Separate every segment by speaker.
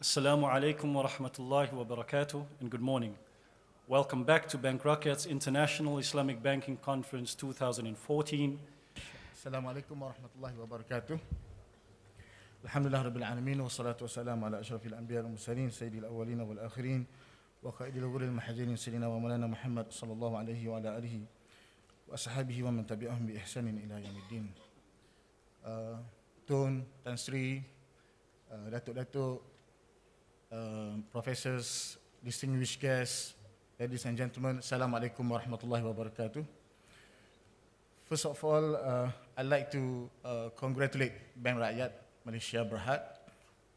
Speaker 1: Assalamu alaikum wa rahmatullahi wa barakatuh, and good morning. Welcome back to Bank Rakyat's International Islamic Banking Conference 2014.
Speaker 2: Assalamu alaikum wa rahmatullahi wa barakatuh. Alhamdulillah rabbil alamin wa salatu wa salam ala ashrafil anbiya wal mursalin sayyidil awwalin wal akhirin wa qaidil ghurril muhajirin sayyidina wa maulana Muhammad sallallahu alaihi wa ala alihi wa ashabihi wa man tabi'ahum bi ihsanin ila yaumiddin. Tun, Tan Sri, Datuk-datuk, professors, distinguished guests, ladies and gentlemen, Assalamualaikum warahmatullahi wabarakatuh. First of all, I'd like to congratulate Bank Rakyat Malaysia Berhad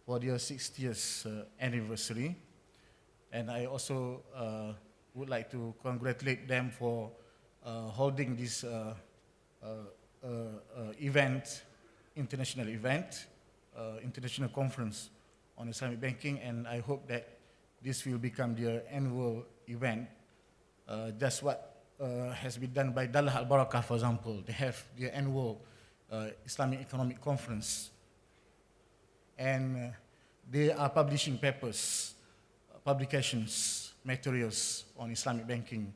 Speaker 2: for their 60th anniversary. And I also would like to congratulate them for holding this international conference on Islamic banking, and I hope that this will become their annual event. That's what has been done by Dallah Al Barakah, for example. They have their annual Islamic Economic Conference, and they are publishing papers, publications, materials on Islamic banking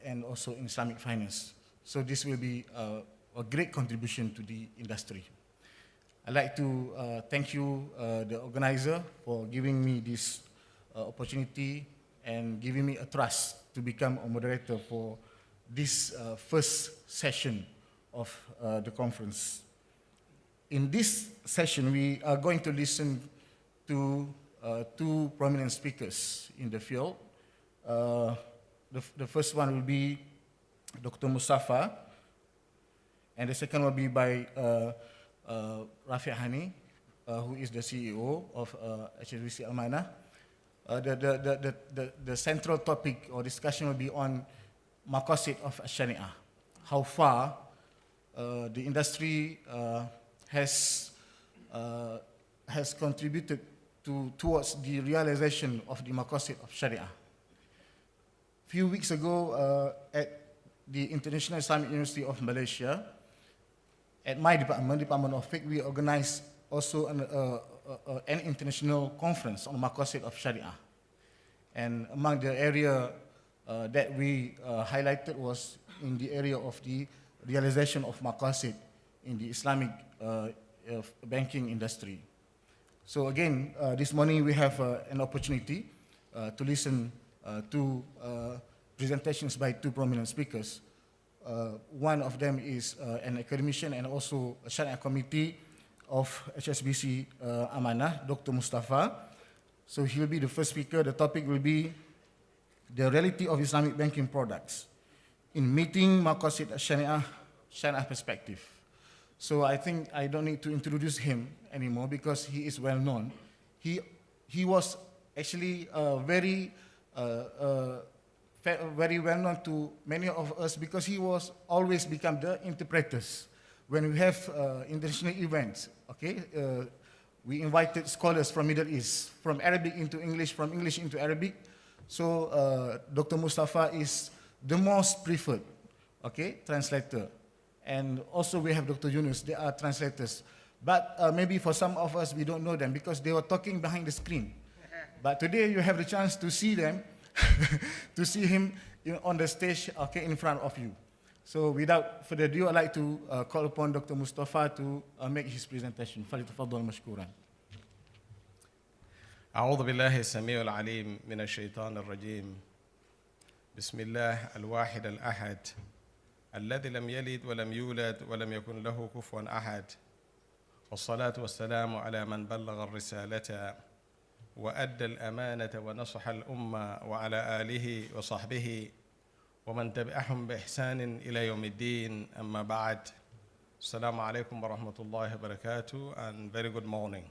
Speaker 2: and also in Islamic finance. So this will be a great contribution to the industry. I'd like to thank you, the organizer, for giving me this opportunity and giving me a trust to become a moderator for this first session of the conference. In this session, we are going to listen to two prominent speakers in the field. The first one will be Dr. Mustafa, and the second will be by Rakyat, who is the CEO of HSBC Amanah. The central topic or discussion will be on maqasid of Sharia. How far the industry has contributed towards the realization of the maqasid of Sharia. A few weeks ago at the International Islamic University of Malaysia, at my Department of Fiqh, we organized also an international conference on maqasid of Sharia. And among the area that we highlighted was in the area of the realization of maqasid in the Islamic banking industry. So again, this morning we have an opportunity to listen to presentations by two prominent speakers. One of them is an academician and also a Sharia committee of HSBC Amanah, Dr. Mustafa. So he will be the first speaker. The topic will be the reality of Islamic banking products in meeting maqasid Sharia perspective. So I think I don't need to introduce him anymore because he is well known. He was actually very well known to many of us because he was always become the interpreters. When we have international events, okay, we invited scholars from Middle East, from Arabic into English, from English into Arabic. So Dr. Mustafa is the most preferred, okay, translator. And also we have Dr. Yunus, they are translators. But maybe for some of us, we don't know them because they were talking behind the screen. But today you have the chance to see them, to see him on the stage, okay, in front of you. So without further ado, I'd like to call upon Dr. Mustafa to make his presentation. فليتفضل مشكورا.
Speaker 3: أعوذ بالله السميع العليم من الشيطان الرجيم. بسم الله الواحد الأحد الذي لم يلد ولم يولد ولم يكن له كفوا أحد. والصلاة والسلام على من بلغ الرسالة وأدى الأمانة ونصح الأمة وعلى آله وصحبه ومن تبعهم بإحسان إلى يوم الدين. أما بعد. السلام عليكم ورحمة الله وبركاته, and very good morning.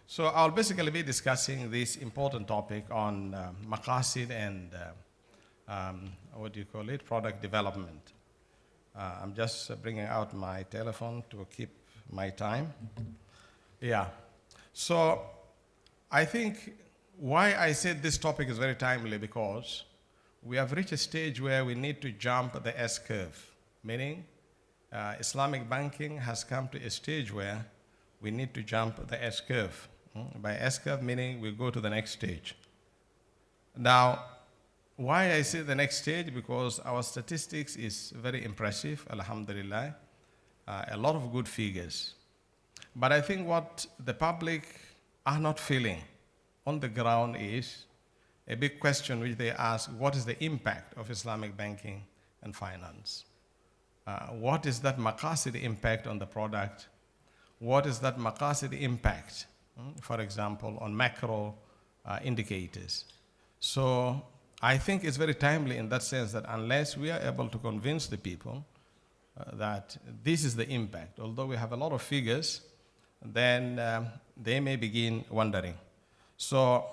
Speaker 3: So I'll basically be discussing this important topic on maqasid and what do you call it, product development. I'm just bringing out my telephone to keep my time. Yeah. So I think why I said this topic is very timely because we have reached a stage where we need to jump the S-curve, meaning Islamic banking has come to a stage where we need to jump the S-curve. By S-curve, meaning we go to the next stage. Now, why I say the next stage? Because our statistics is very impressive, alhamdulillah. A lot of good figures. But I think what the public are not feeling on the ground is a big question which they ask: what is the impact of Islamic banking and finance? What is that maqasid impact on the product? What is that maqasid impact, for example, on macro indicators? So I think it's very timely in that sense that unless we are able to convince the people that this is the impact, although we have a lot of figures, then they may begin wondering. So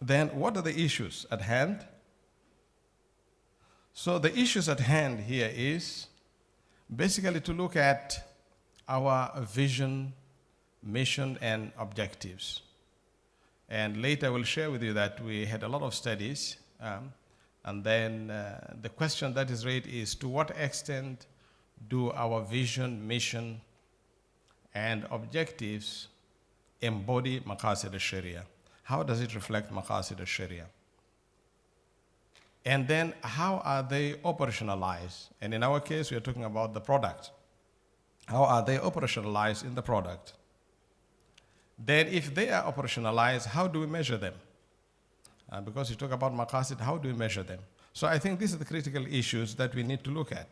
Speaker 3: then what are the issues at hand? So the issues at hand here is basically to look at our vision, mission, and objectives. And later we'll share with you that we had a lot of studies, and then the question that is raised is: to what extent do our vision, mission, and objectives embody maqasid al-Sharia? How does it reflect maqasid al-Sharia? And then how are they operationalized? And in our case, we are talking about the product. How are they operationalized in the product? Then if they are operationalized, how do we measure them? Because you talk about maqasid, how do we measure them? So I think these are the critical issues that we need to look at.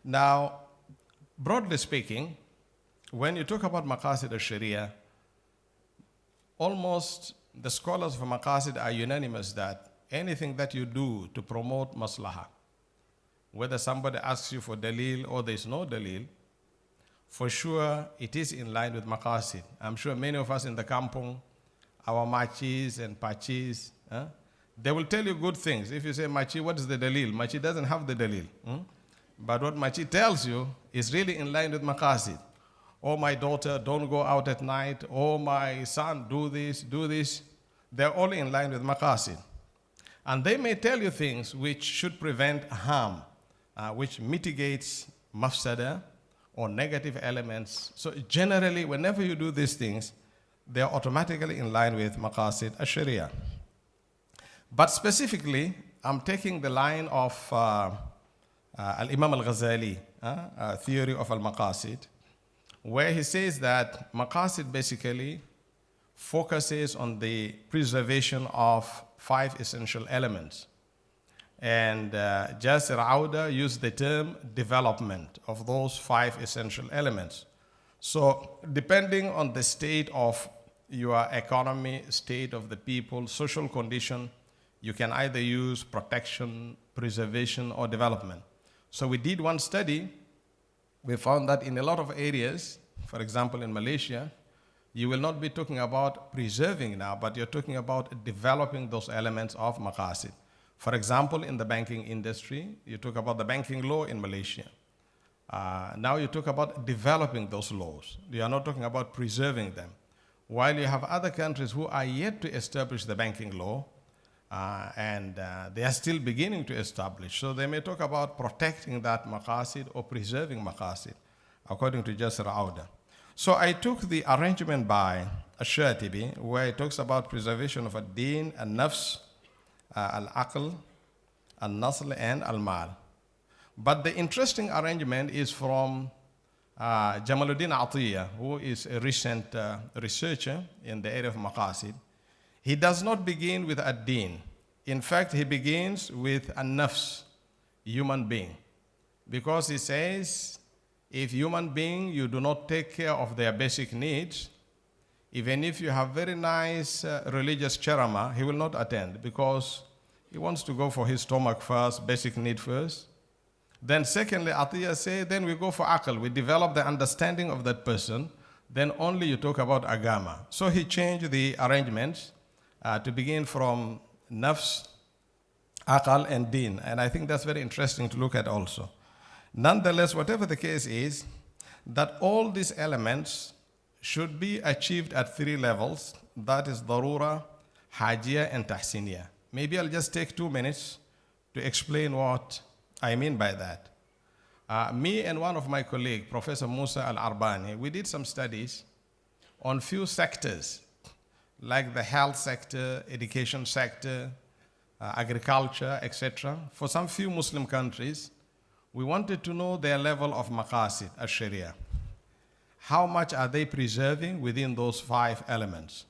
Speaker 3: Now, broadly speaking, when you talk about maqasid al-Sharia, almost the scholars of maqasid are unanimous that anything that you do to promote maslahah, whether somebody asks you for dalil or there is no dalil, for sure it is in line with maqasid. I'm sure many of us in the kampung, our machis and pachis, they will tell you good things. If you say, machi, what is the dalil? Machi doesn't have the dalil. But what machi tells you is really in line with maqasid. Oh, my daughter, don't go out at night. Oh, my son, do this, do this. They're all in line with maqasid. And they may tell you things which should prevent harm, which mitigates mafsada or negative elements. So generally, whenever you do these things, they are automatically in line with maqasid al-Sharia. But specifically, I'm taking the line of Al-Imam al-Ghazali, theory of al-maqasid, where he says that maqasid basically focuses on the preservation of 5 essential elements. And Jasir Auda used the term development of those 5 essential elements. So depending on the state of your economy, state of the people, social condition, you can either use protection, preservation, or development. So we did one study. We found that in a lot of areas, for example, in Malaysia, you will not be talking about preserving now, but you're talking about developing those elements of maqasid. For example, in the banking industry, you talk about the banking law in Malaysia. Now you talk about developing those laws. You are not talking about preserving them. While you have other countries who are yet to establish the banking law, and they are still beginning to establish. So they may talk about protecting that maqasid or preserving maqasid, according to Jasir Auda. So I took the arrangement by Ash-Shatibi, where it talks about preservation of ad-din, al-nafs, al-aql, al-nasl, and al-mal. But the interesting arrangement is from Jamaluddin Atiyah, who is a recent researcher in the area of maqasid. He does not begin with ad-din. In fact, he begins with an-nafs, human being. Because he says, if human being, you do not take care of their basic needs, even if you have very nice religious charama, he will not attend because he wants to go for his stomach first, basic need first. Then secondly, Atiyah say, then we go for aql. We develop the understanding of that person. Then only you talk about agama. So he changed the arrangements to begin from nafs, aql, and din. And I think that's very interesting to look at also. Nonetheless, whatever the case is, that all these elements should be achieved at 3 levels. That is darura, hajia, and tahsiniyah. Maybe I'll just take 2 minutes to explain what I mean by that. Me and one of my colleagues, Professor Musa Al-Arbani, we did some studies on few sectors, like the health sector, education sector, agriculture, etc. For some few Muslim countries, we wanted to know their level of maqasid al-sharia. How much are they preserving within those 5 elements?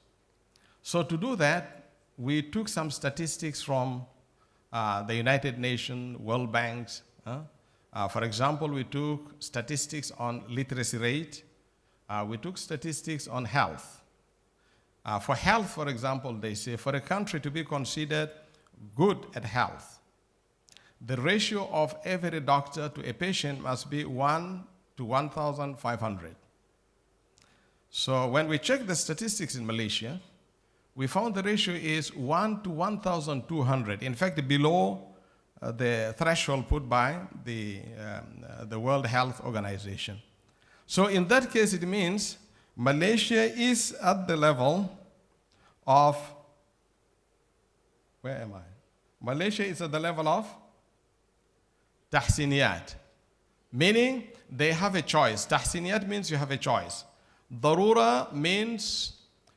Speaker 3: So to do that, we took some statistics from the United Nations, World Banks. For example, we took statistics on literacy rate. We took statistics on health. For health, for example, they say for a country to be considered good at health, the ratio of every doctor to a patient must be 1 to 1,500. So when we check the statistics in Malaysia, we found the ratio is 1 to 1,200. In fact, below the threshold put by the World Health Organization. So in that case, it means Malaysia is at the level of, where am I? Malaysia is at the level of tahsiniyat, meaning they have a choice. Tahsiniyat means you have a choice. Darura means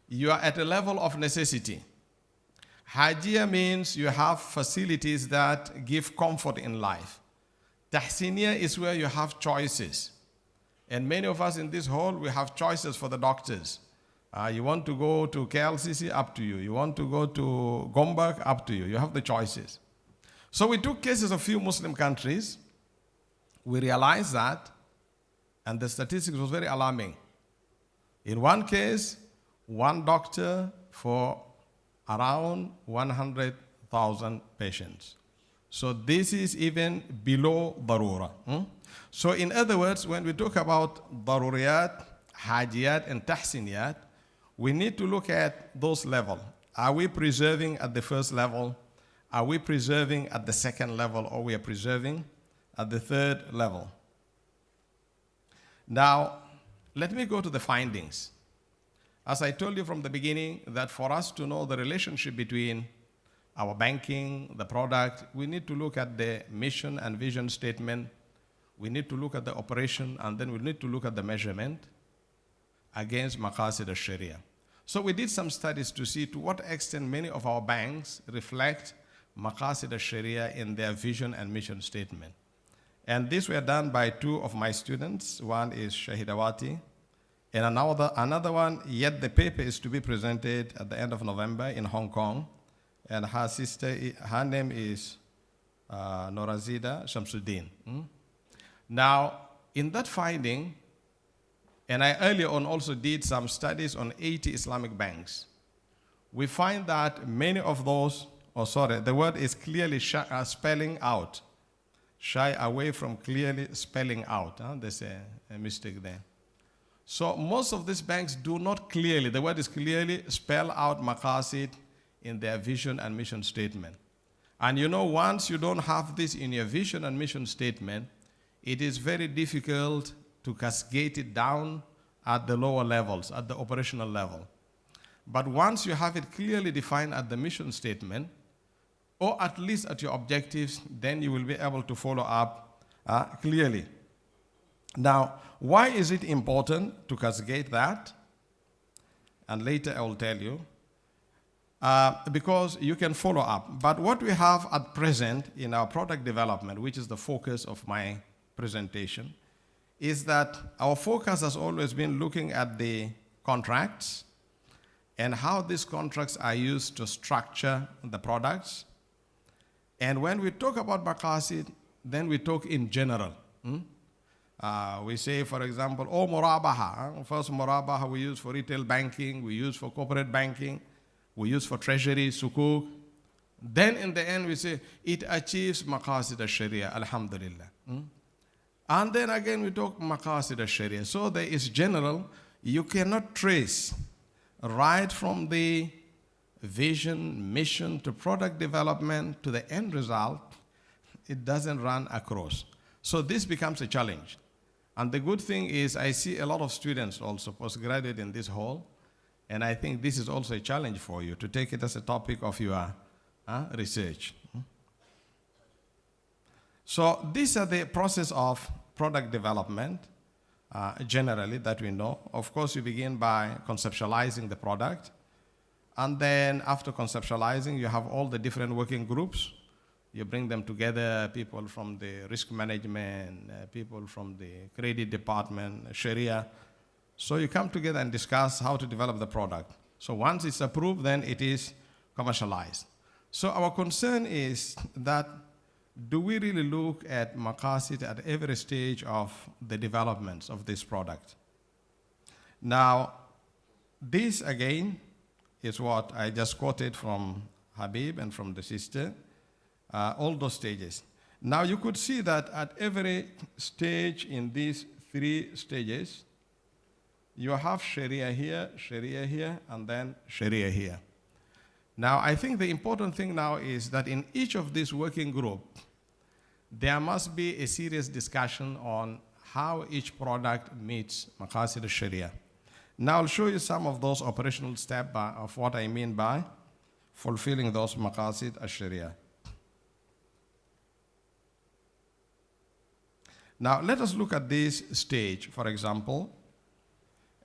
Speaker 3: you are at a level of necessity. Hajia means you have facilities that give comfort in life. Tahsiniya is where you have choices. And many of us in this hall, we have choices for the doctors. You want to go to KLCC, up to you. You want to go to Gombak, up to you. You have the choices. So we took cases of few Muslim countries. We realized that, and the statistics was very alarming. In one case, one doctor for around 100,000 patients. So this is even below darura. So in other words, when we talk about daruriyat, hajiyat, and tahsiniyat, we need to look at those levels. Are we preserving at the first level? Are we preserving at the second level? Or we are preserving at the third level? Now, let me go to the findings. As I told you from the beginning, that for us to know the relationship between our banking, the product, we need to look at the mission and vision statement. We need to look at the operation, and then we need to look at the measurement against maqasid al-sharia. So we did some studies to see to what extent many of our banks reflect maqasid al-sharia in their vision and mission statement. And these were done by 2 of my students. One is Shahidawati, and another one, yet the paper is to be presented at the end of November in Hong Kong. And her sister, her name is Norazida Shamsuddin. Now, in that finding, and I earlier on also did some studies on 80 Islamic banks, we find that many of those, the word is clearly spelling out. Shy away from clearly spelling out. There's a mistake there. So most of these banks do not clearly, the word is clearly, spell out maqasid in their vision and mission statement. And you know, once you don't have this in your vision and mission statement, it is very difficult to cascade it down at the lower levels, at the operational level. But once you have it clearly defined at the mission statement, or at least at your objectives, then you will be able to follow up clearly. Now, why is it important to cascade that? And later I will tell you. Because you can follow up. But what we have at present in our product development, which is the focus of my presentation, is that our focus has always been looking at the contracts and how these contracts are used to structure the products. And when we talk about maqasid, then we talk in general. We say, for example, murabaha. First, murabaha we use for retail banking, we use for corporate banking, we use for treasury, sukuk. Then in the end we say, it achieves maqasid al-sharia, alhamdulillah. And then again we talk maqasid al-sharia. So there is general, you cannot trace right from the vision, mission to product development to the end result. It doesn't run across. So this becomes a challenge. And the good thing is I see a lot of students also postgraduate in this hall, and I think this is also a challenge for you to take it as a topic of your research. So these are the process of product development. generally that we know. Of course, you begin by conceptualizing the product. And then after conceptualizing, you have all the different working groups. You bring them together, people from the risk management, people from the credit department, Sharia. So you come together and discuss how to develop the product. So once it's approved, then it is commercialized. So our concern is that do we really look at maqasid at every stage of the development of this product? Now, this again is what I just quoted from Habib and from the sister, all those stages. Now you could see that at every stage in these 3 stages, you have Sharia here, and then Sharia here. Now, I think the important thing now is that in each of these working groups, there must be a serious discussion on how each product meets Maqasid al-Sharia. Now, I'll show you some of those operational steps of what I mean by fulfilling those Maqasid al-Sharia. Now, let us look at this stage, for example,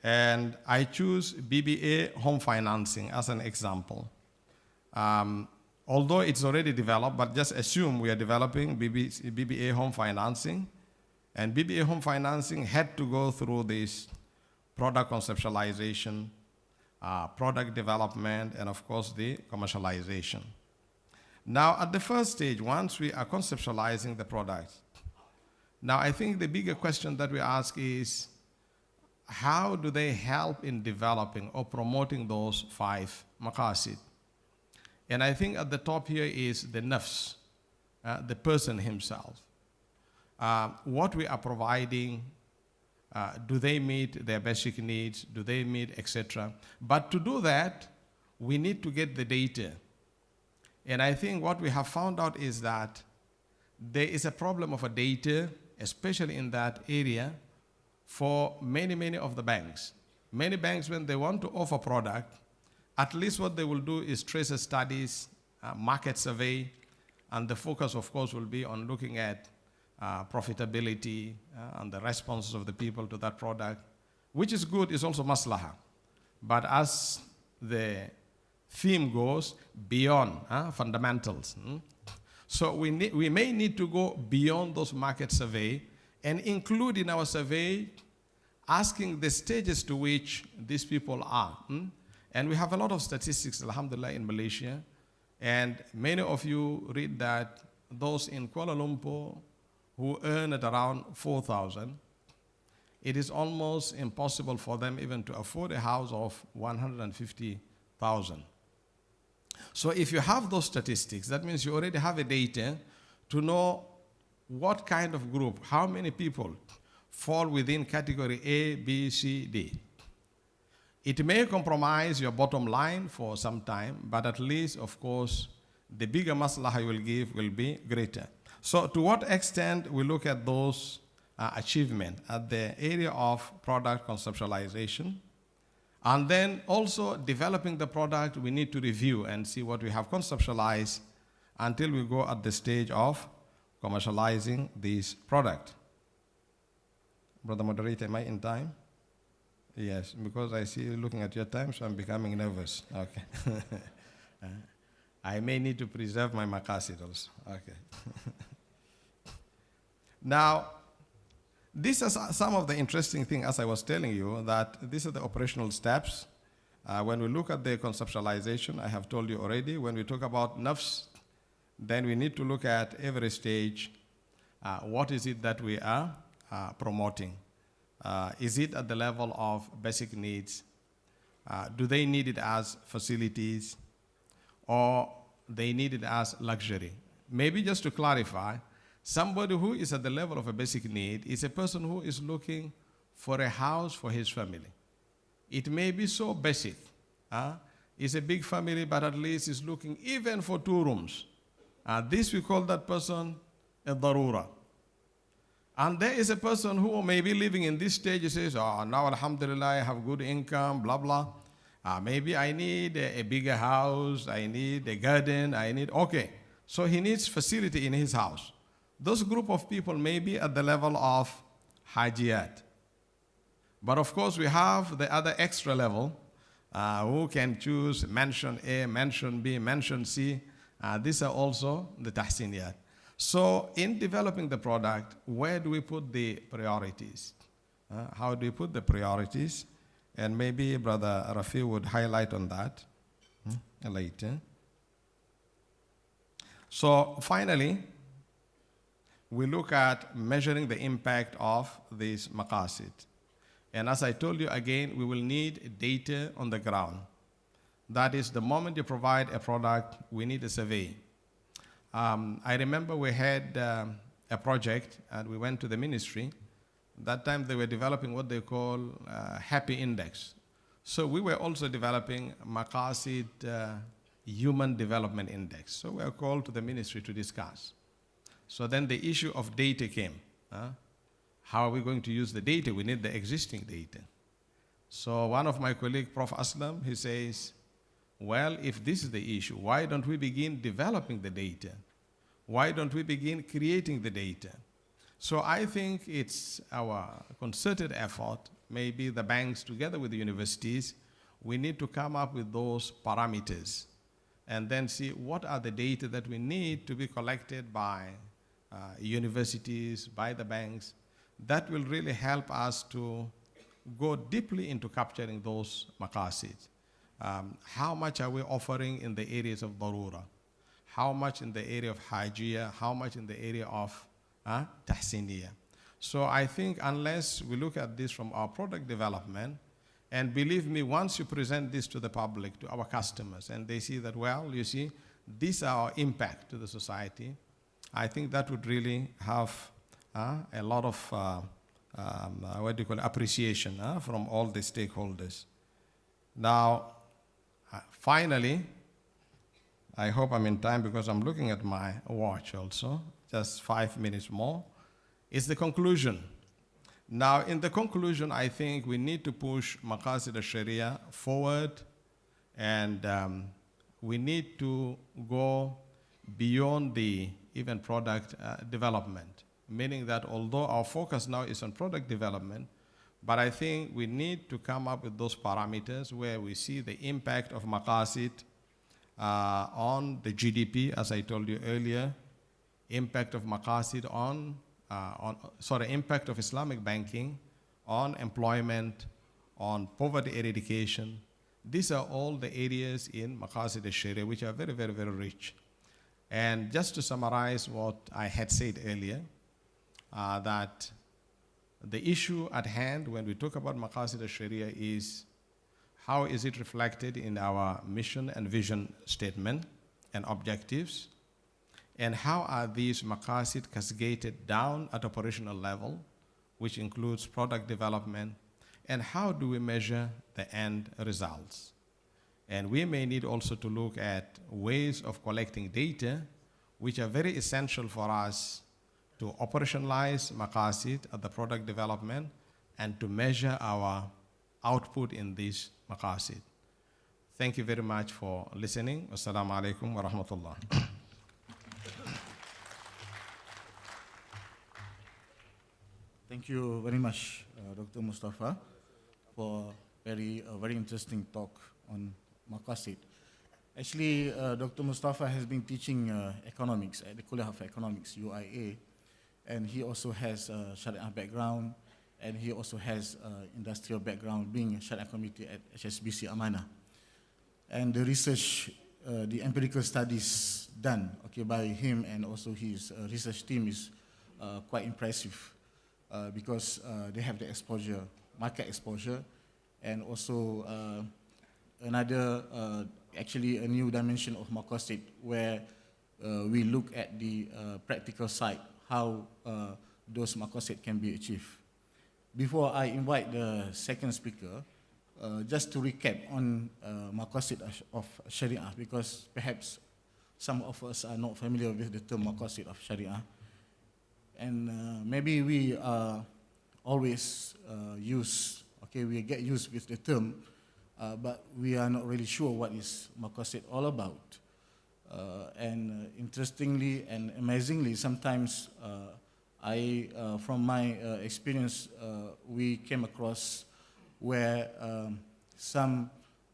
Speaker 3: and I choose BBA home financing as an example. Although it's already developed, but just assume we are developing BBA home financing, and BBA home financing had to go through this product conceptualization, product development, and of course the commercialization. Now, at the first stage, once we are conceptualizing the product, now I think the bigger question that we ask is, how do they help in developing or promoting those 5 maqasid? And I think at the top here is the nafs, the person himself. What we are providing, do they meet their basic needs? Do they meet, etc.? But to do that, we need to get the data. And I think what we have found out is that there is a problem of a data, especially in that area, for many of the banks. Many banks, when they want to offer product, at least what they will do is trace studies, market survey, and the focus, of course, will be on looking at profitability and the responses of the people to that product, which is good, is also maslaha. But as the theme goes, beyond fundamentals. So we may need to go beyond those market survey and include in our survey asking the stages to which these people are. And we have a lot of statistics, alhamdulillah, in Malaysia. And many of you read that those in Kuala Lumpur who earn at around 4,000, it is almost impossible for them even to afford a house of 150,000. So if you have those statistics, that means you already have a data to know what kind of group, how many people fall within category A, B, C, D. It may compromise your bottom line for some time, but at least, of course, the bigger maslaha you will give will be greater. So to what extent we look at those achievements at the area of product conceptualization, and then also developing the product, we need to review and see what we have conceptualized until we go at the stage of commercializing this product. Brother Moderator, am I in time? Yes, because I see you looking at your time, so I'm becoming nervous. Okay. I may need to preserve my maqasid also. Okay. Now, these are some of the interesting things, as I was telling you, that these are the operational steps. When we look at the conceptualization, I have told you already, when we talk about nafs, then we need to look at every stage. What is it that we are promoting? Is it at the level of basic needs? Do they need it as facilities? Or they need it as luxury? Maybe just to clarify, somebody who is at the level of a basic need is a person who is looking for a house for his family. It may be so basic. It's a big family, but at least is looking even for 2 rooms. This we call that person a darura. And there is a person who may be living in this stage, he says, oh, now alhamdulillah, I have good income, blah, blah. Maybe I need a bigger house, I need a garden, okay. So he needs facility in his house. Those group of people may be at the level of hajiyat. But of course, we have the other extra level who can choose mention A, mention B, mention C. These are also the tahsiniyat. So in developing the product, where do we put the priorities? How do we put the priorities? And maybe Brother Rafi would highlight on that later. So finally, we look at measuring the impact of these maqasid. And as I told you again, we will need data on the ground. That is, the moment you provide a product, we need a survey. I remember we had a project and we went to the ministry. That time they were developing what they call Happy Index. So we were also developing Maqasid Human Development Index. So we were called to the ministry to discuss. So then the issue of data came. How are we going to use the data? We need the existing data. So one of my colleagues, Prof. Aslam, he says, well, if this is the issue, why don't we begin developing the data? Why don't we begin creating the data? So I think it's our concerted effort, maybe the banks together with the universities, we need to come up with those parameters and then see what are the data that we need to be collected by universities, by the banks. That will really help us to go deeply into capturing those maqasid. How much are we offering in the areas of darura? How much in the area of hajiyah? How much in the area of tahsiniyah? So I think unless we look at this from our product development, and believe me, once you present this to the public, to our customers, and they see that, well, you see, these are our impact to the society, I think that would really have a lot of, appreciation from all the stakeholders. Now, finally, I hope I'm in time because I'm looking at my watch also, just 5 minutes more, is the conclusion. Now, in the conclusion, I think we need to push Maqasid al-Sharia forward, and we need to go beyond the even product development, meaning that although our focus now is on product development, but I think we need to come up with those parameters where we see the impact of Maqasid on the GDP, as I told you earlier, impact of Maqasid impact of Islamic banking on employment, on poverty eradication. These are all the areas in Maqasid al-Sharia which are very, very, very rich. And just to summarize what I had said earlier, that the issue at hand when we talk about Maqasid al-Sharia is how is it reflected in our mission and vision statement and objectives, and how are these maqasid cascaded down at operational level, which includes product development, and how do we measure the end results. And we may need also to look at ways of collecting data which are very essential for us to operationalize maqasid at the product development and to measure our output in these maqasid. Thank you very much for listening. Wassalamu alaikum wa rahmatullah.
Speaker 2: Thank you very much, Dr. Mustafa, for very interesting talk on maqasid. Actually, Dr. Mustafa has been teaching economics at the College of Economics, UIA, and he also has a Sharia background, and he also has industrial background, being a Sharia committee at HSBC Amanah. And the research, the empirical studies done by him and also his research team is quite impressive because they have the exposure, market exposure, and also actually a new dimension of maqasid where we look at the practical side, how those maqasid can be achieved. Before I invite the second speaker, just to recap on maqasid of Sharia, because perhaps some of us are not familiar with the term maqasid of Sharia. And maybe we always we get used with the term, but we are not really sure what is maqasid all about. And interestingly and amazingly, sometimes from my experience, we came across where some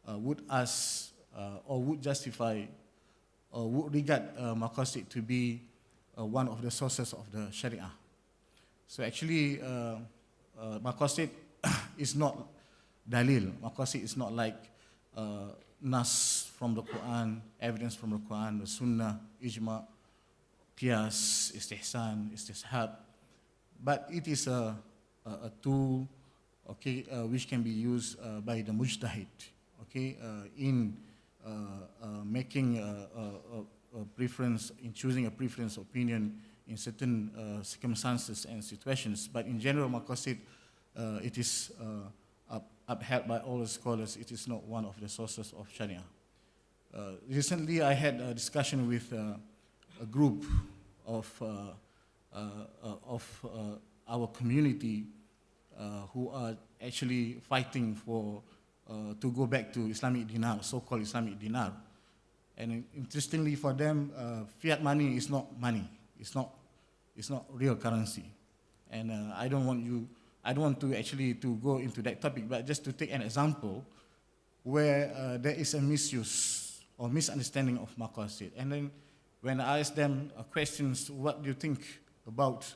Speaker 2: would ask or would justify or would regard maqasid to be one of the sources of the Sharia. So actually, maqasid is not dalil. Maqasid is not like nas from the Quran, evidence from the Quran, the Sunnah, ijma, qiyas, istihsan, istishab. But it is a tool, okay, which can be used by the mujtahid, okay, in making a preference, in choosing a preference opinion in certain circumstances and situations. But in general, maqasid, it is upheld by all the scholars. It is not one of the sources of Sharia. Recently, I had a discussion with a group of our community who are actually fighting for to go back to Islamic dinar, so-called Islamic dinar. And interestingly for them, fiat money is not money. It's not real currency. And I don't want to actually to go into that topic, but just to take an example where there is a misuse or misunderstanding of maqasid. And then when I ask them questions, what do you think about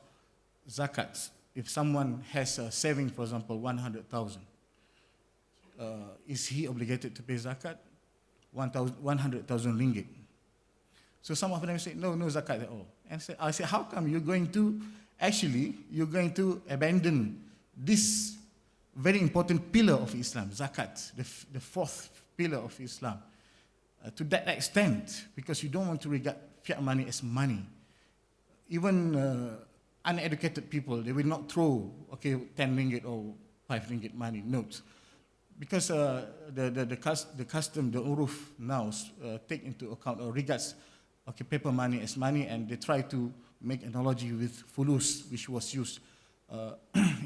Speaker 2: zakat? If someone has a saving, for example, 100,000, is he obligated to pay zakat? 100,000 ringgit. So some of them say, no zakat at all. And I say, how come you're going to abandon this very important pillar of Islam, zakat, the fourth pillar of Islam, to that extent, because you don't want to regard fiat money as money. Even uneducated people, they will not throw, 10 ringgit or 5 ringgit money notes. Because the custom, the uruf now take into account or regards paper money as money, and they try to make analogy with fulus, which was used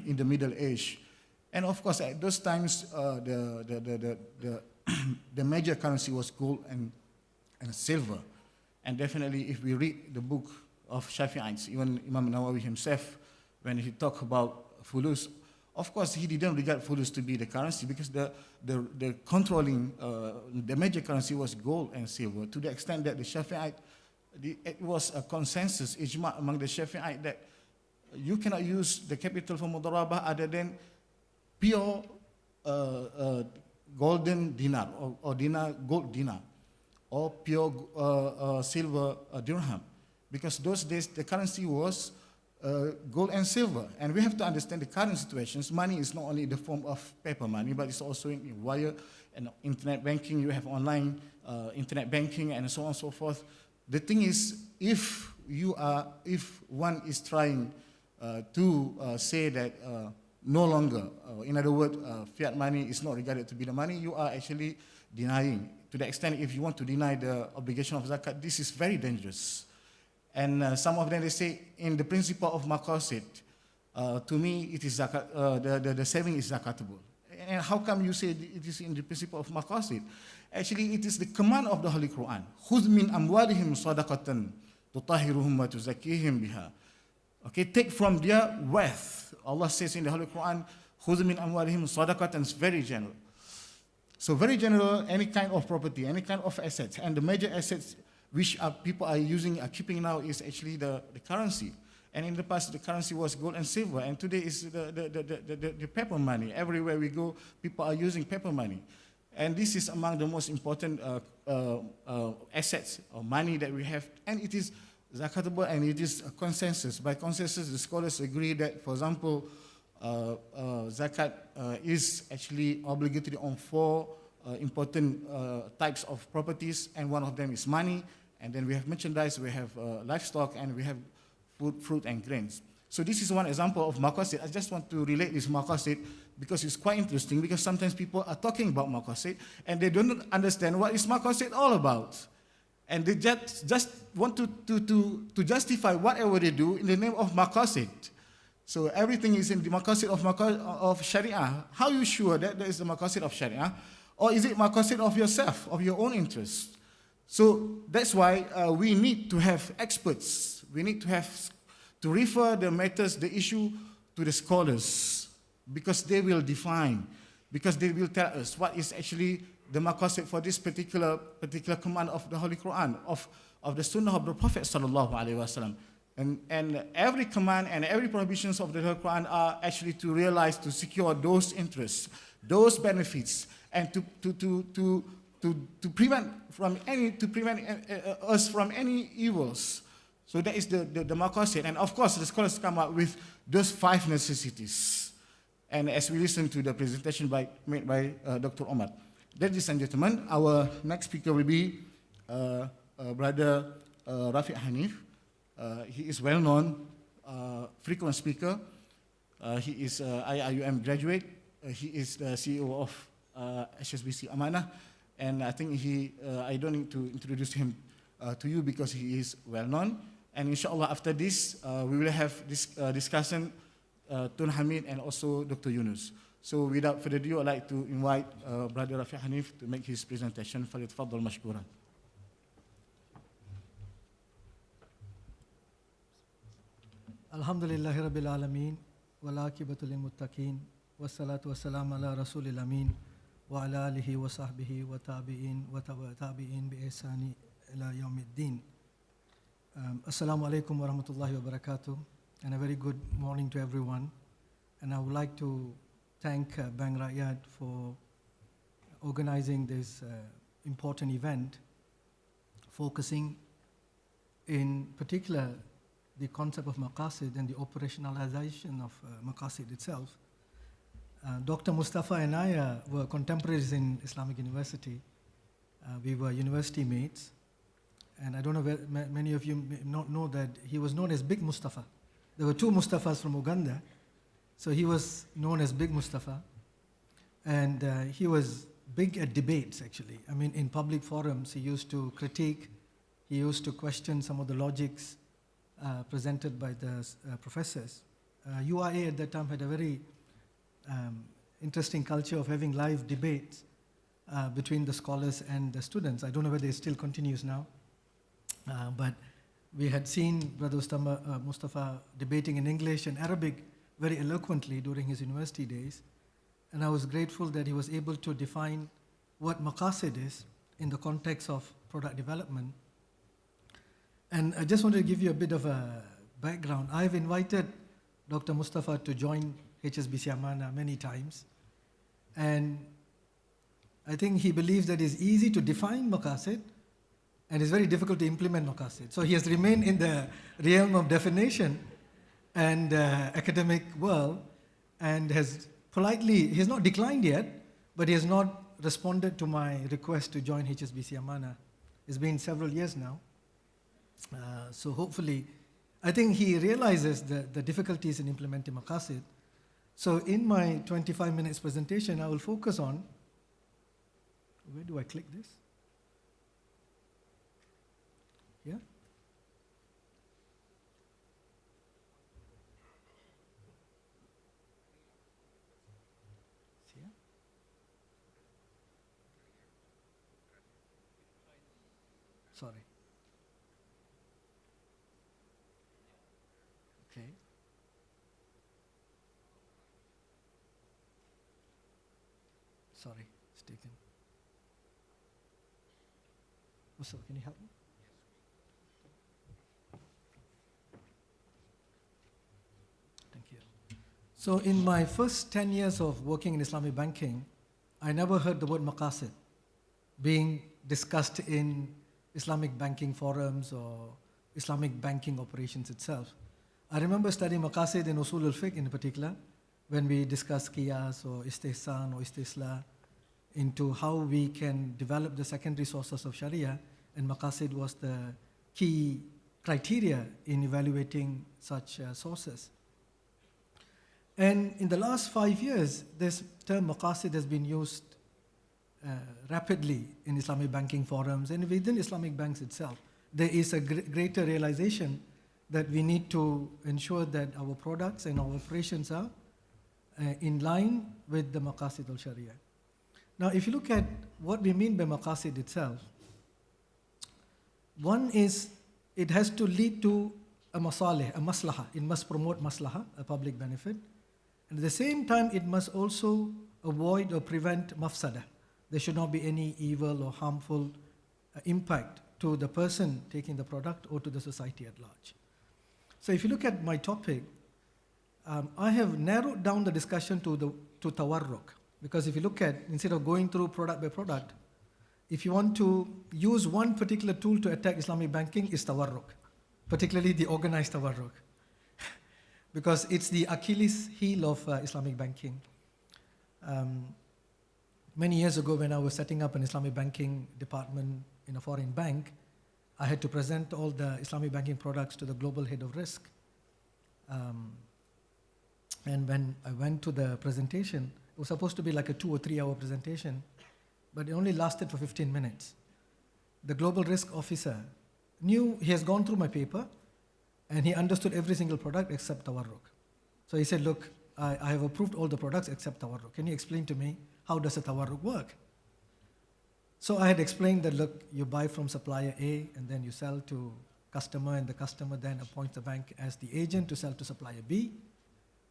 Speaker 2: in the Middle Age. And of course, at those times, the major currency was gold and silver. And definitely, if we read the book of Shafi'ites, even Imam Nawawi himself, when he talked about fulus, of course, he didn't regard fulus to be the currency, because the controlling, the major currency was gold and silver, to the extent that the Shafi'ite, it was a consensus, ijma' among the Shafi'ite, that you cannot use the capital for mudarabah other than pure golden dinar, or dinar, gold dinar, or pure silver dirham. Because those days, the currency was gold and silver. And we have to understand the current situations. Money is not only in the form of paper money, but it's also in wire and internet banking. You have online internet banking and so on and so forth. The thing is, if one is trying to say that no longer, in other words, fiat money is not regarded to be the money, you are actually denying. To the extent, if you want to deny the obligation of zakat, this is very dangerous. And some of them, they say, in the principle of maqasid, to me, it is zakat, the saving is zakatable. And how come you say it is in the principle of maqasid? Actually, it is the command of the Holy Quran. خُذْ مِنْ أَمْوَالِهِمْ صَدَقَةً تُطَهِّرُهُمْ وَتُزَكِّيهِمْ بِهَا. Okay, take from their wealth. Allah says in the Holy Quran, خُذْ مِنْ أَمْوَالِهِمْ صَدَقَةً, it's very general. So very general, any kind of property, any kind of assets. And the major assets which people are keeping now is actually the currency. And in the past, the currency was gold and silver, and today is the paper money. Everywhere we go, people are using paper money. And this is among the most important assets or money that we have. And it is zakatable, and it is a consensus. By consensus, the scholars agree that, for example, zakat is actually obligatory on 4 important types of properties, and one of them is money. And then we have merchandise, we have livestock, and we have food, fruit, and grains. So this is one example of maqasid. I just want to relate this maqasid because it's quite interesting, because sometimes people are talking about maqasid and they don't understand what is maqasid all about. And they just want to justify whatever they do in the name of maqasid. So everything is in the maqasid of Sharia. How are you sure that there is the maqasid of Sharia? Or is it maqasid of yourself, of your own interest? So that's why we need to have experts. We need to refer the matters, the issue, to the scholars, because they will define because they will tell us what is actually the maqasid for this particular command of the Holy Quran, of the Sunnah of the Prophet sallallahu alaihi wasallam. And every command and every prohibitions of the Holy Quran are actually to realize, to secure those interests, those benefits, and to prevent us from any evils. So that is the maqasid. And of course, the scholars come up with those 5 necessities. And as we listen to the presentation made by Dr. Omar. Ladies and gentlemen, our next speaker will be Brother Rafiq Hanif. He is well-known, frequent speaker. He is IIUM graduate. He is the CEO of HSBC Amanah. And I think I don't need to introduce him to you because he is well-known. And inshallah, after this, we will have this discussion, Tun Hamid and also Dr. Yunus. So without further ado, I'd like to invite Brother Rafiq Hanif to make his presentation. فليتفضل مشكورا.
Speaker 4: Alhamdulillahi Rabbil Alameen, wal aqibatu lil muttaqeen, wassalatu wassalamu ala rasulil amin, wa ala alihi wa sahbihi wa tabi'in wa tabi'in bi ihsani ila yawmiddin. Assalamu alaikum wa rahmatullahi wa barakatuh, and a very good morning to everyone. And I would like to thank Bank Rakyat for organizing this important event, focusing in particular the concept of maqasid and the operationalization of maqasid itself. Dr. Mustafa and I were contemporaries in Islamic University. We were university mates. And I don't know whether many of you may not know that he was known as Big Mustafa. There were 2 Mustafas from Uganda. So he was known as Big Mustafa. And he was big at debates, actually. I mean, in public forums, he used to critique, he used to question some of the logics presented by the professors. UIA at that time had a very interesting culture of having live debates between the scholars and the students. I don't know whether it still continues now, but we had seen Brother Mustafa debating in English and Arabic very eloquently during his university days, and I was grateful that he was able to define what maqasid is in the context of product development. And I just wanted to give you a bit of a background. I've invited Dr. Mustafa to join HSBC Amanah many times. And I think he believes that it's easy to define maqasid and it's very difficult to implement maqasid. So he has remained in the realm of definition and academic world and has politely, he has not declined yet, but he has not responded to my request to join HSBC Amanah. It's been several years now. So hopefully, I think he realizes the difficulties in implementing maqasid. So in my 25 minutes presentation, I will focus on, where do I click this? Yeah? See? Sorry. Okay. Sorry, it's taken. Mustafa, can you help me? Thank you. So in my first 10 years of working in Islamic banking, I never heard the word maqasid being discussed in Islamic banking forums or Islamic banking operations itself. I remember studying maqasid in Usul al-Fiqh in particular, when we discussed qiyas or istihsan or istisla into how we can develop the secondary sources of Sharia, and maqasid was the key criteria in evaluating such sources. And in the last 5 years, this term maqasid has been used rapidly in Islamic banking forums and within Islamic banks itself. There is a greater realization that we need to ensure that our products and our operations are in line with the maqasid al-Sharia. Now, if you look at what we mean by maqasid itself, one is it has to lead to a masalih, a maslaha. It must promote maslaha, a public benefit. And at the same time, it must also avoid or prevent mafsada. There should not be any evil or harmful impact to the person taking the product or to the society at large. So if you look at my topic, I have narrowed down the discussion to tawarruk, because if you look at, instead of going through product by product, if you want to use one particular tool to attack Islamic banking, is tawarruk, particularly the organized tawarruk, because it's the Achilles heel of Islamic banking. Many years ago, when I was setting up an Islamic banking department in a foreign bank, I had to present all the Islamic banking products to the global head of risk. And when I went to the presentation, it was supposed to be like a 2 or 3 hour presentation, but it only lasted for 15 minutes. The global risk officer knew, he has gone through my paper, and he understood every single product except tawarruk. So he said, look, I have approved all the products except tawarruk. Can you explain to me, how does a tawarruk work? So I had explained that, look, you buy from supplier A, and then you sell to customer, and the customer then appoints the bank as the agent to sell to supplier B,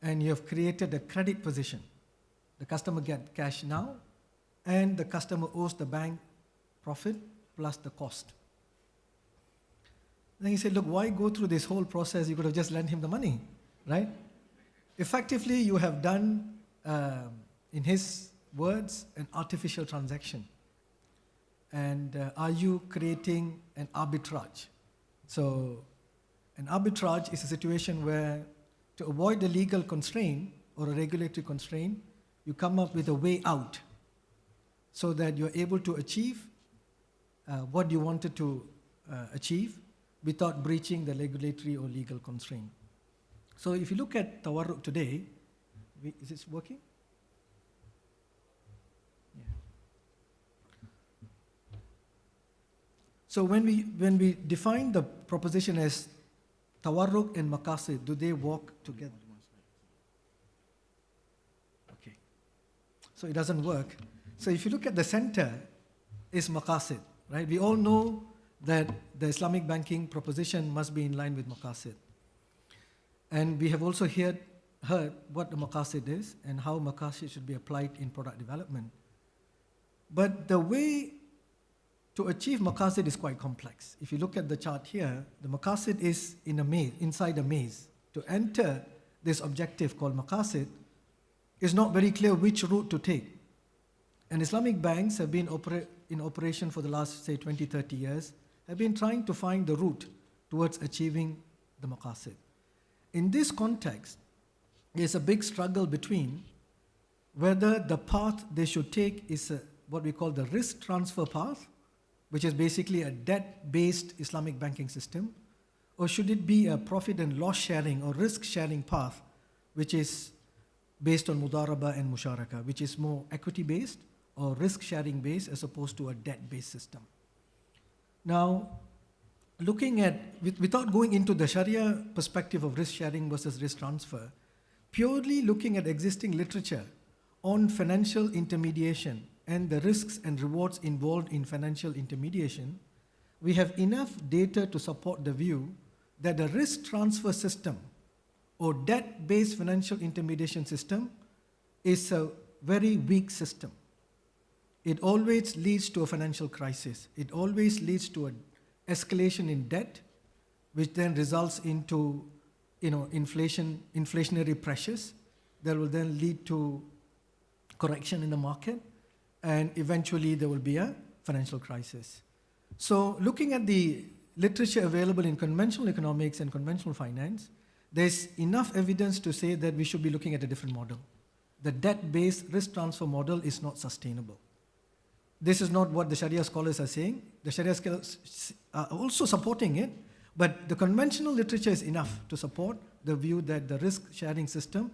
Speaker 4: and you have created a credit position. The customer gets cash now, and the customer owes the bank profit plus the cost. Then he said, look, why go through this whole process? You could have just lent him the money, right? Effectively, you have done, in his words, an artificial transaction. And are you creating an arbitrage? So an arbitrage is a situation where, to avoid a legal constraint or a regulatory constraint, you come up with a way out so that you're able to achieve what you wanted to achieve without breaching the regulatory or legal constraint. So if you look at tawarruk today, is this working? Yeah. So when we define the proposition as tawarruk and maqasid, do they walk together? Okay. So it doesn't work. So if you look at the center, is maqasid, right? We all know that the Islamic banking proposition must be in line with maqasid. And we have also heard what the maqasid is and how maqasid should be applied in product development. But the way to achieve maqasid is quite complex. If you look at the chart here, the maqasid is in a maze, inside a maze. To enter this objective called maqasid, it's not very clear which route to take. And Islamic banks have been in operation for the last, say, 20, 30 years, have been trying to find the route towards achieving the maqasid. In this context, there's a big struggle between whether the path they should take is what we call the risk transfer path, which is basically a debt-based Islamic banking system, or should it be a profit and loss sharing or risk sharing path, which is based on mudaraba and musharaka, which is more equity-based or risk sharing based as opposed to a debt-based system. Now, looking at, without going into the Sharia perspective of risk sharing versus risk transfer, purely looking at existing literature on financial intermediation and the risks and rewards involved in financial intermediation, we have enough data to support the view that the risk transfer system or debt-based financial intermediation system is a very weak system. It always leads to a financial crisis. It always leads to an escalation in debt, which then results into inflationary pressures that will then lead to correction in the market, and eventually there will be a financial crisis. So looking at the literature available in conventional economics and conventional finance, there's enough evidence to say that we should be looking at a different model. The debt-based risk transfer model is not sustainable. This is not what the Sharia scholars are saying. The Sharia scholars are also supporting it, but the conventional literature is enough to support the view that the risk-sharing system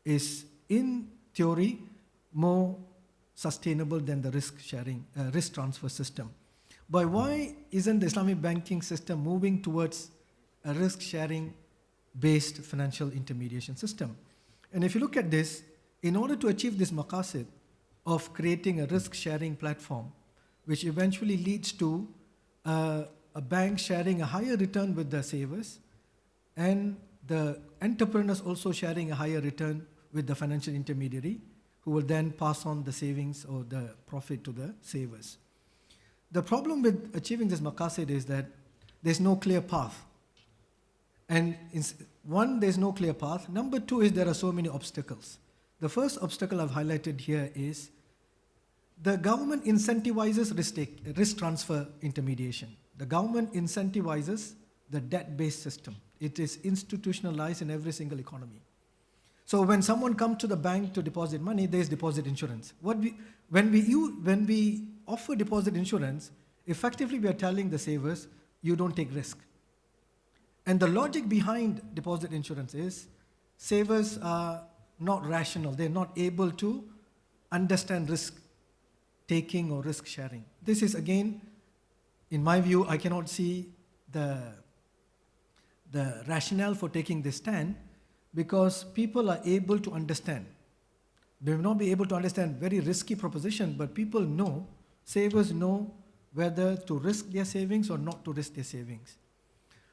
Speaker 4: is, in theory, more sustainable than the risk transfer system. But why isn't the Islamic banking system moving towards a risk-sharing based financial intermediation system? And if you look at this, in order to achieve this maqasid of creating a risk-sharing platform, which eventually leads to a bank sharing a higher return with the savers, and the entrepreneurs also sharing a higher return with the financial intermediary, who will then pass on the savings or the profit to the savers. The problem with achieving this maqasid is that there's no clear path. And one, there's no clear path. Number two is there are so many obstacles. The first obstacle I've highlighted here is the government incentivizes risk transfer intermediation. The government incentivizes the debt-based system. It is institutionalized in every single economy. So when someone comes to the bank to deposit money, there is deposit insurance. When we offer deposit insurance, effectively we are telling the savers, you don't take risk. And the logic behind deposit insurance is savers are not rational. They're not able to understand risk taking or risk sharing. This is, again, in my view, I cannot see the rationale for taking this stand, because people are able to understand. They may not be able to understand very risky proposition, but people know, savers know whether to risk their savings or not to risk their savings.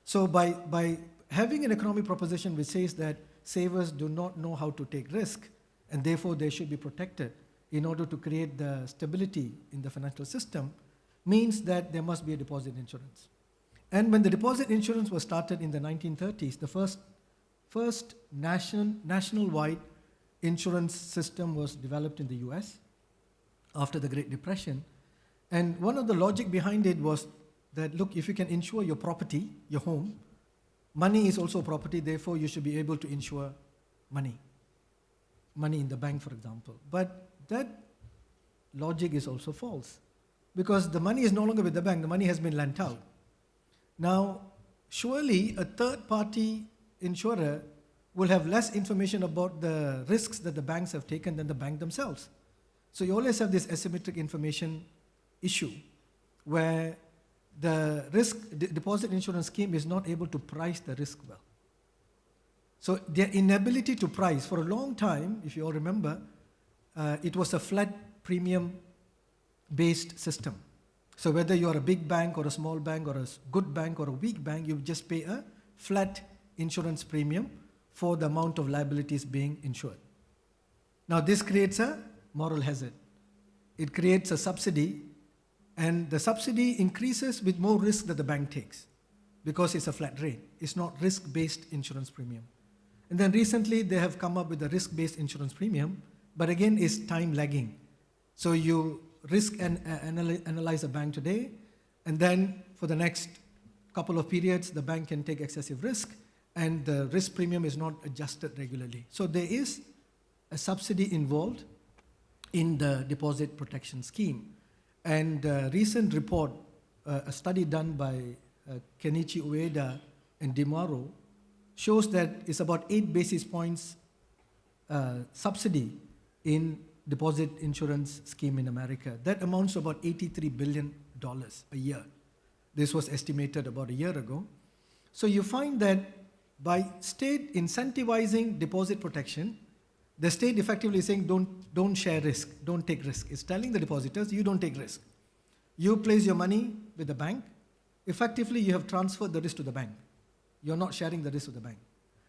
Speaker 4: So by having an economic proposition which says that savers do not know how to take risk, and therefore they should be protected in order to create the stability in the financial system, means that there must be a deposit insurance. And when the deposit insurance was started in the 1930s, the first national-wide insurance system was developed in the US after the Great Depression. And one of the logic behind it was that, look, if you can insure your property, your home, money is also property, therefore you should be able to insure money in the bank, for example. But that logic is also false, because the money is no longer with the bank, the money has been lent out. Now, surely a third-party insurer will have less information about the risks that the banks have taken than the bank themselves. So you always have this asymmetric information issue where the deposit insurance scheme is not able to price the risk well. So their inability to price, for a long time, if you all remember, it was a flat premium-based system. So whether you're a big bank or a small bank or a good bank or a weak bank, you just pay a flat insurance premium for the amount of liabilities being insured. Now this creates a moral hazard. It creates a subsidy, and the subsidy increases with more risk that the bank takes because it's a flat rate. It's not risk-based insurance premium. And then recently they have come up with a risk-based insurance premium, but again it's time lagging. So you risk and analyze a bank today, and then for the next couple of periods the bank can take excessive risk, and the risk premium is not adjusted regularly. So there is a subsidy involved in the deposit protection scheme. And a recent report, a study done by Kenichi Ueda and Dimaro, shows that it's about 8 basis points subsidy in deposit insurance scheme in America. That amounts to about $83 billion a year. This was estimated about a year ago. So you find that by state incentivizing deposit protection, the state effectively is saying don't share risk, don't take risk. It's telling the depositors, you don't take risk. You place your money with the bank, effectively you have transferred the risk to the bank. You're not sharing the risk with the bank.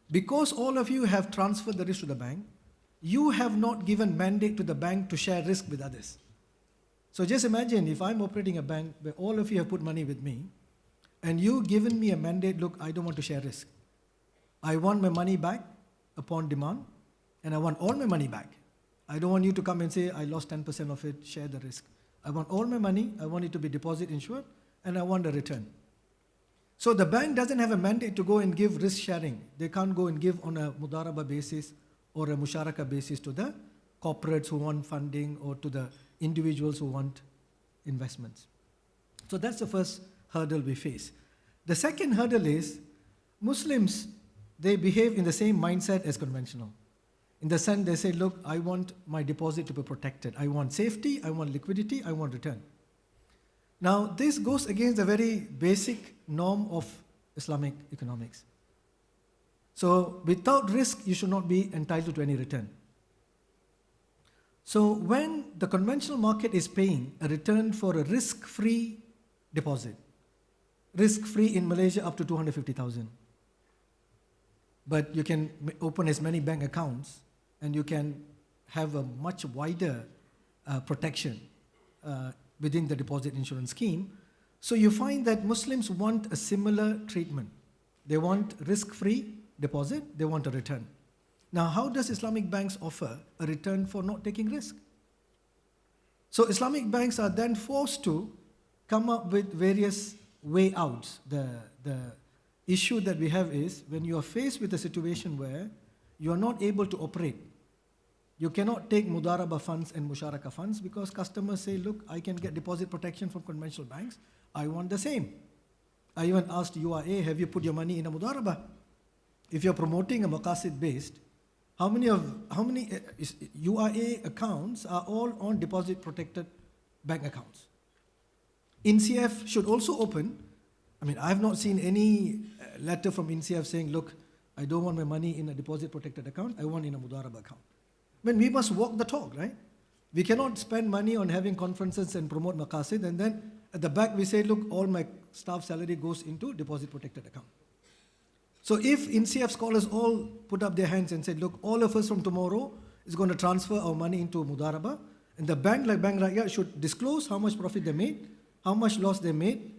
Speaker 4: Because all of you have transferred the risk to the bank, you have not given mandate to the bank to share risk with others. So just imagine if I'm operating a bank where all of you have put money with me, and you've given me a mandate, look, I don't want to share risk. I want my money back upon demand, and I want all my money back. I don't want you to come and say, I lost 10% of it, share the risk. I want all my money, I want it to be deposit insured, and I want a return. So the bank doesn't have a mandate to go and give risk sharing. They can't go and give on a mudaraba basis or a musharaka basis to the corporates who want funding or to the individuals who want investments. So that's the first hurdle we face. The second hurdle is Muslims, they behave in the same mindset as conventional. In the sense they say, look, I want my deposit to be protected. I want safety, I want liquidity, I want return. Now this goes against the very basic norm of Islamic economics. So without risk, you should not be entitled to any return. So when the conventional market is paying a return for a risk-free deposit, risk-free in Malaysia up to 250,000, but you can open as many bank accounts and you can have a much wider protection within the deposit insurance scheme. So you find that Muslims want a similar treatment. They want risk-free deposit, they want a return. Now, how does Islamic banks offer a return for not taking risk? So Islamic banks are then forced to come up with various way outs. The issue that we have is when you are faced with a situation where you are not able to operate, you cannot take mudaraba funds and musharaka funds because customers say, look, I can get deposit protection from conventional banks, I want the same. I even asked URA, have you put your money in a mudaraba? If you're promoting a maqasid based, how many URA accounts are all on deposit protected bank accounts? INCF should also open. I mean, I have not seen any letter from INCF saying, look, I don't want my money in a deposit protected account, I want in a mudaraba account. I mean, we must walk the talk, right? We cannot spend money on having conferences and promote maqasid and then at the back we say, look, all my staff salary goes into deposit protected account. So if INCF scholars all put up their hands and said, look, all of us from tomorrow is going to transfer our money into mudaraba, and the bank like Bank Rakyat should disclose how much profit they made, how much loss they made,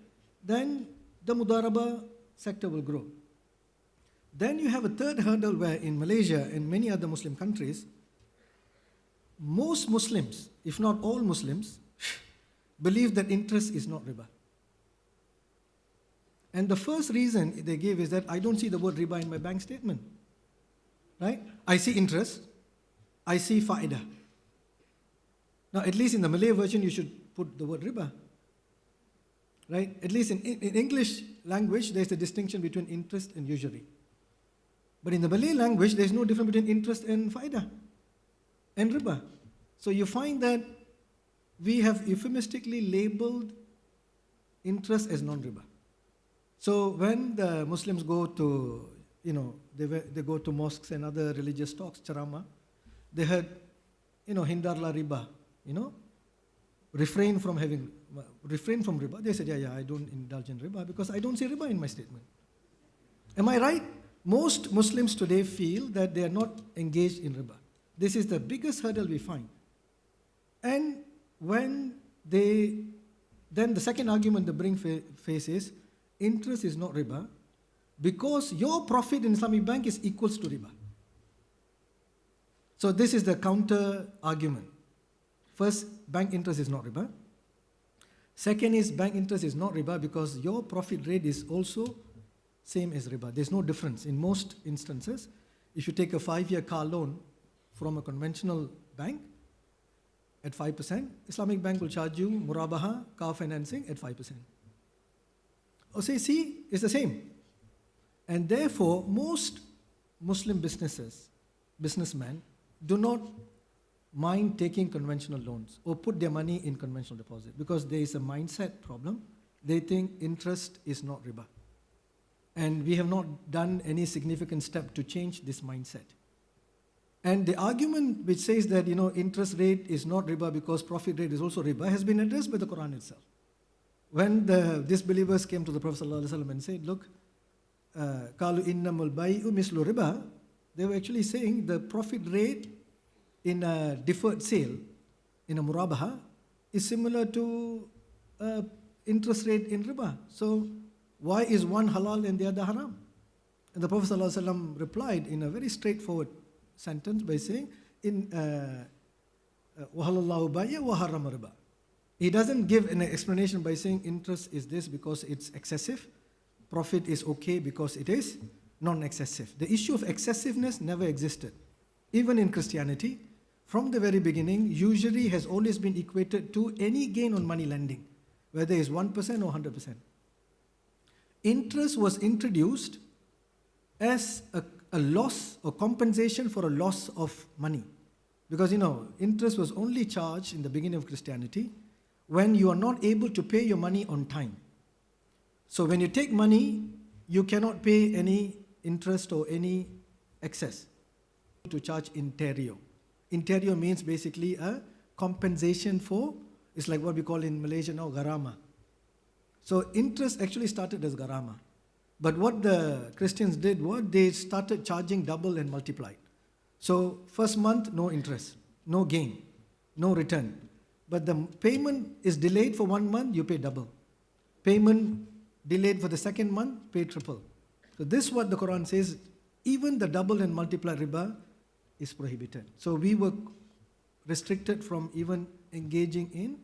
Speaker 4: then the mudaraba sector will grow. Then you have a third hurdle where in Malaysia and many other Muslim countries, most Muslims, if not all Muslims, believe that interest is not riba. And the first reason they give is that I don't see the word riba in my bank statement. Right? I see interest, I see fa'idah. Now, at least in the Malay version, you should put the word riba. Right? At least in English language, there's a distinction between interest and usury. But in the Malay language, there's no difference between interest and fa'idah and riba. So you find that we have euphemistically labeled interest as non-riba. So when the Muslims go to, they go to mosques and other religious talks, charama, they heard, hindarla riba, refrain from riba. They said, yeah, I don't indulge in riba because I don't see riba in my statement. Am I right? Most Muslims today feel that they are not engaged in riba. This is the biggest hurdle we find. And then the second argument they face is, interest is not riba because your profit in Islamic bank is equals to riba. So this is the counter argument. First, bank interest is not riba. Second is bank interest is not riba because your profit rate is also same as riba. There's no difference. In most instances, if you take a 5-year car loan from a conventional bank at 5%, Islamic bank will charge you murabaha, car financing at 5%. Or say, see, it's the same. And therefore, most Muslim businessmen do not mind taking conventional loans or put their money in conventional deposit because there is a mindset problem. They think interest is not riba. And we have not done any significant step to change this mindset. And the argument which says that, interest rate is not riba because profit rate is also riba has been addressed by the Quran itself. When the disbelievers came to the Prophet ﷺ and said, look, kalu innamal bay'u mislu riba, they were actually saying the profit rate in a deferred sale, in a murabaha, is similar to interest rate in riba. So why is one halal and the other haram? And the Prophet ﷺ replied in a very straightforward sentence by saying, وَحَلَّاللَّهُ بَيْءَ وَحَرَّمَ riba. He doesn't give an explanation by saying interest is this because it's excessive, profit is okay because it is non-excessive. The issue of excessiveness never existed. Even in Christianity, from the very beginning, usury has always been equated to any gain on money lending, whether it's 1% or 100%. Interest was introduced as a loss or compensation for a loss of money. Because, interest was only charged in the beginning of Christianity when you are not able to pay your money on time. So when you take money, you cannot pay any interest or any excess. To charge interior. Interior means basically a compensation for, it's like what we call in Malaysia now, garama. So interest actually started as garama. But what the Christians did was they started charging double and multiplied. So first month, no interest. no gain, no return. But the payment is delayed for 1 month, you pay double. Payment delayed for the second month, pay triple. So this is what the Quran says, even the double and multiply riba is prohibited. So we were restricted from even engaging in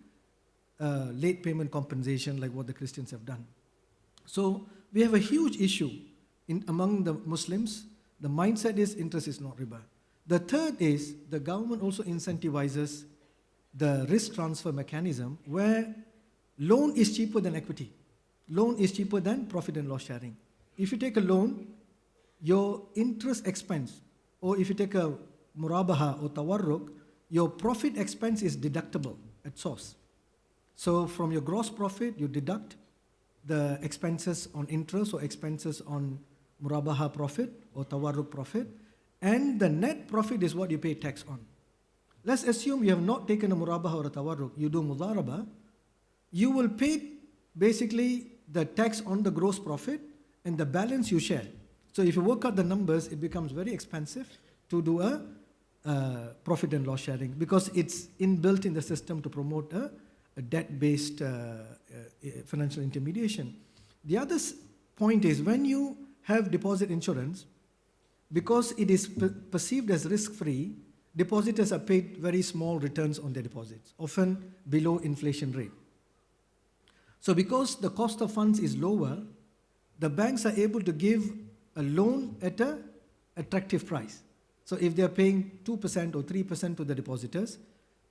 Speaker 4: late payment compensation like what the Christians have done. So we have a huge issue among the Muslims. The mindset is interest is not riba. The third is the government also incentivizes the risk transfer mechanism where loan is cheaper than equity. Loan is cheaper than profit and loss sharing. If you take a loan, your interest expense, or if you take a murabaha or tawarruk, your profit expense is deductible at source. So from your gross profit, you deduct the expenses on interest or expenses on murabaha profit or tawarruk profit, and the net profit is what you pay tax on. Let's assume you have not taken a murabaha or a tawarruk, you do mudaraba, you will pay basically the tax on the gross profit and the balance you share. So if you work out the numbers, it becomes very expensive to do a profit and loss sharing because it's inbuilt in the system to promote a debt-based financial intermediation. The other point is when you have deposit insurance, because it is perceived as risk-free, depositors are paid very small returns on their deposits, often below inflation rate. So because the cost of funds is lower, the banks are able to give a loan at an attractive price. So if they are paying 2% or 3% to the depositors,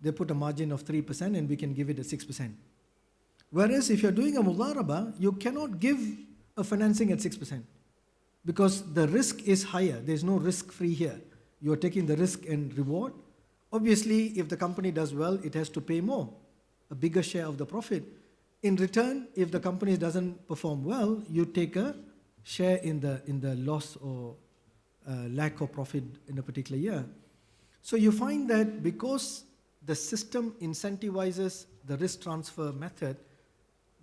Speaker 4: they put a margin of 3% and we can give it at 6%. Whereas if you're doing a mudaraba, you cannot give a financing at 6% because the risk is higher. There's no risk free here. You're taking the risk and reward. Obviously, if the company does well, it has to pay more, a bigger share of the profit. In return, if the company doesn't perform well, you take a share in the loss or lack of profit in a particular year. So you find that because the system incentivizes the risk transfer method,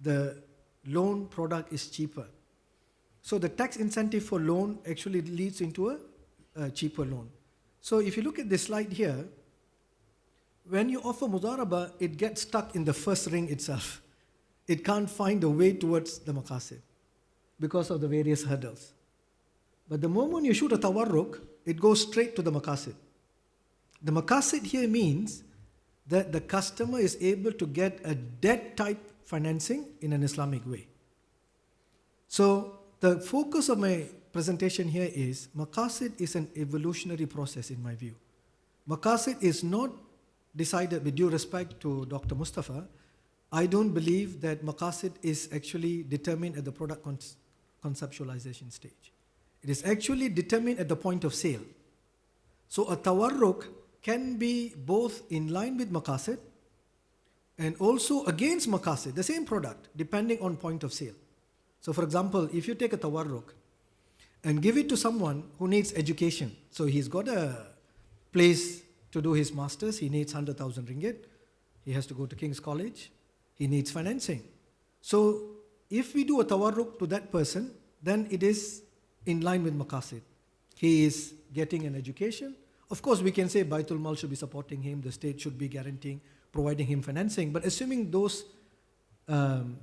Speaker 4: the loan product is cheaper. So the tax incentive for loan actually leads into a cheaper loan. So if you look at this slide here, when you offer mudaraba, it gets stuck in the first ring itself. It can't find a way towards the maqasid because of the various hurdles. But the moment you shoot a tawarruk, it goes straight to the maqasid. The maqasid here means that the customer is able to get a debt-type financing in an Islamic way. So the focus of my presentation here is maqasid is an evolutionary process in my view. Maqasid is not decided, with due respect to Dr. Mustafa, I don't believe that maqasid is actually determined at the product conceptualization stage. It is actually determined at the point of sale. So a tawarruk can be both in line with maqasid and also against maqasid, the same product, depending on point of sale. So for example, if you take a tawarruk and give it to someone who needs education, so he's got a place to do his master's, he needs 100,000 ringgit, he has to go to King's College, he needs financing. So if we do a tawarruk to that person, then it is in line with maqasid. He is getting an education. Of course, we can say Baitul Mal should be supporting him, the state should be guaranteeing, providing him financing, but assuming those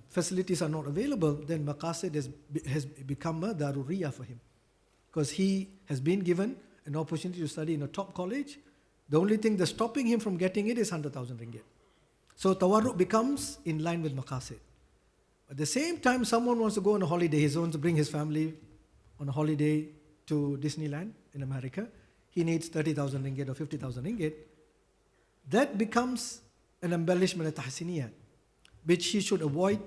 Speaker 4: facilities are not available, then maqasid has become a daruriyah for him. Because he has been given an opportunity to study in a top college. The only thing that's stopping him from getting it is 100,000 ringgit. So tawarruk becomes in line with maqasid. At the same time, someone wants to go on a holiday, he wants to bring his family on a holiday to Disneyland in America. He needs 30,000 ringgit or 50,000 ringgit. That becomes an embellishment, a tahsiniyat, which he should avoid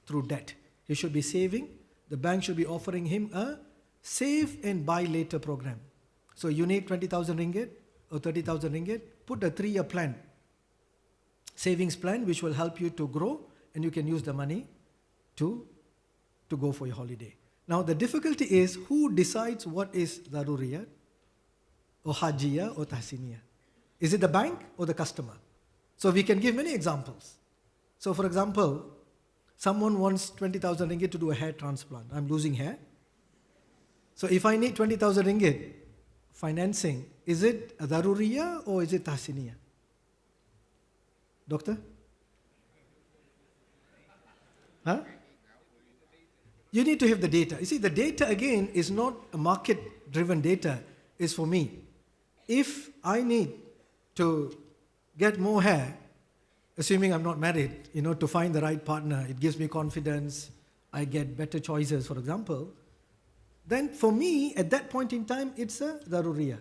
Speaker 4: through debt. He should be saving. The bank should be offering him a save and buy later program. So you need 20,000 ringgit or 30,000 ringgit, put a 3-year plan, savings plan, which will help you to grow and you can use the money to go for your holiday. Now the difficulty is who decides what is daruriyat or hajiyah or tahsiniyah? Is it the bank or the customer? So we can give many examples. So for example, someone wants 20,000 ringgit to do a hair transplant. I'm losing hair. So if I need 20,000 ringgit financing, is it a daruriyah or is it tahsiniyah? Doctor? Huh? You need to have the data. You see, the data again is not a market-driven data, it's for me. If I need to get more hair, assuming I'm not married, to find the right partner, it gives me confidence, I get better choices, for example, then for me, at that point in time, it's a daruriya.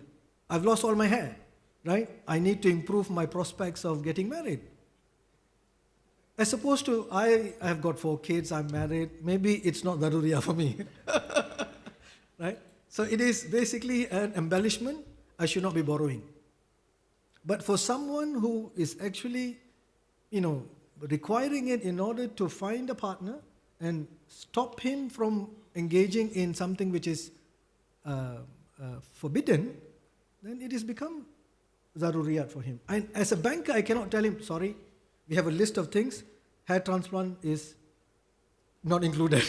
Speaker 4: I've lost all my hair, right? I need to improve my prospects of getting married. As opposed to, I have got 4 kids, I'm married, maybe it's not daruriya for me, right? So it is basically an embellishment. I should not be borrowing. But for someone who is actually, requiring it in order to find a partner and stop him from engaging in something which is forbidden, then it has become zaruriyat for him. And as a banker, I cannot tell him, sorry, we have a list of things, hair transplant is not included.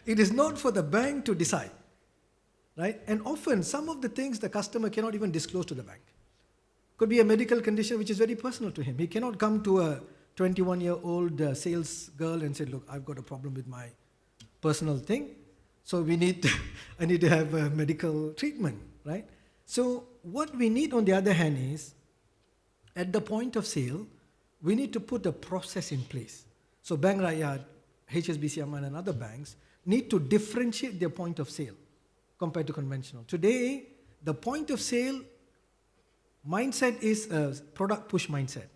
Speaker 4: It is not for the bank to decide, right? And often, some of the things the customer cannot even disclose to the bank. Could be a medical condition which is very personal to him. He cannot come to a 21-year-old sales girl and say, look, I've got a problem with my personal thing, so I need to have a medical treatment, right? So what we need on the other hand is, at the point of sale, we need to put a process in place. So Bank Rakyat, HSBC Aman and other banks need to differentiate their point of sale compared to conventional. Today, the point of sale mindset is a product push mindset.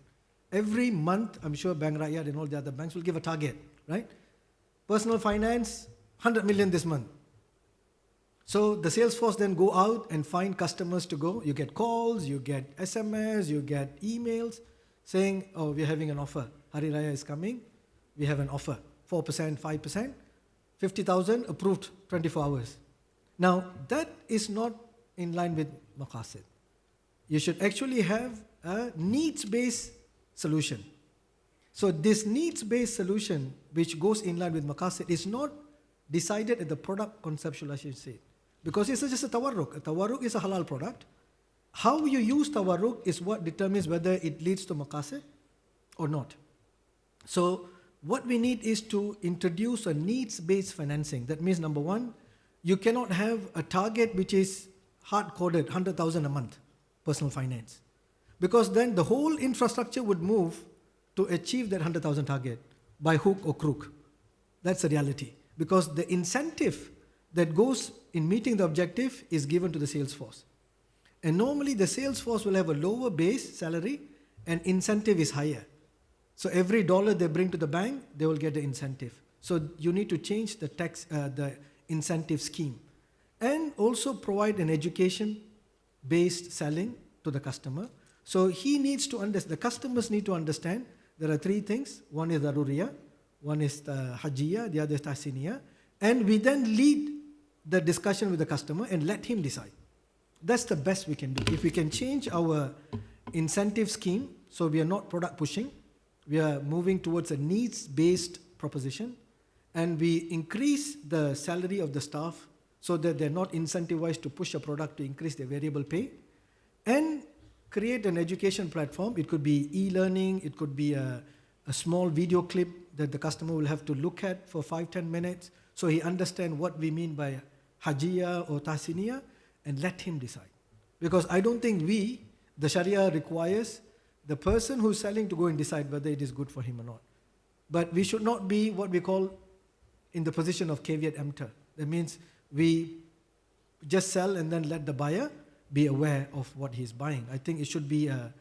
Speaker 4: Every month, I'm sure Bank Rakyat and all the other banks will give a target, right? Personal finance, 100 million this month. So the sales force then go out and find customers to go. You get calls, you get SMS, you get emails saying, oh, we're having an offer. Hari Raya is coming. We have an offer. 4%, 5%, 50,000 approved 24 hours. Now, that is not in line with maqasid. You should actually have a needs-based solution. So this needs-based solution, which goes in line with maqasid, is not decided at the product conceptualization. Because it's just a tawarruk. A tawarruk is a halal product. How you use tawarruk is what determines whether it leads to maqasid or not. So what we need is to introduce a needs-based financing. That means, number one, you cannot have a target which is hard-coded, 100,000 a month, personal finance. Because then the whole infrastructure would move to achieve that 100,000 target by hook or crook. That's the reality. Because the incentive that goes in meeting the objective is given to the sales force. And normally the sales force will have a lower base salary and incentive is higher. So every dollar they bring to the bank, they will get the incentive. So you need to change the the incentive scheme. And also provide an education-based selling to the customer. So he needs to understand, the customers need to understand there are 3 things. One is daruriya, one is the hajiyya, the other is tahsiniyya. And we then lead the discussion with the customer and let him decide. That's the best we can do. If we can change our incentive scheme, so we are not product pushing, we are moving towards a needs-based proposition, and we increase the salary of the staff so that they're not incentivized to push a product to increase their variable pay, and create an education platform. It could be e-learning, it could be a small video clip that the customer will have to look at for 5-10 minutes, so he understands what we mean by hajiyya or tahsiniyya, and let him decide. Because I don't think the Sharia requires the person who's selling to go and decide whether it is good for him or not. But we should not be what we call in the position of caveat emptor. That means we just sell and then let the buyer be aware of what he's buying. I think it should be a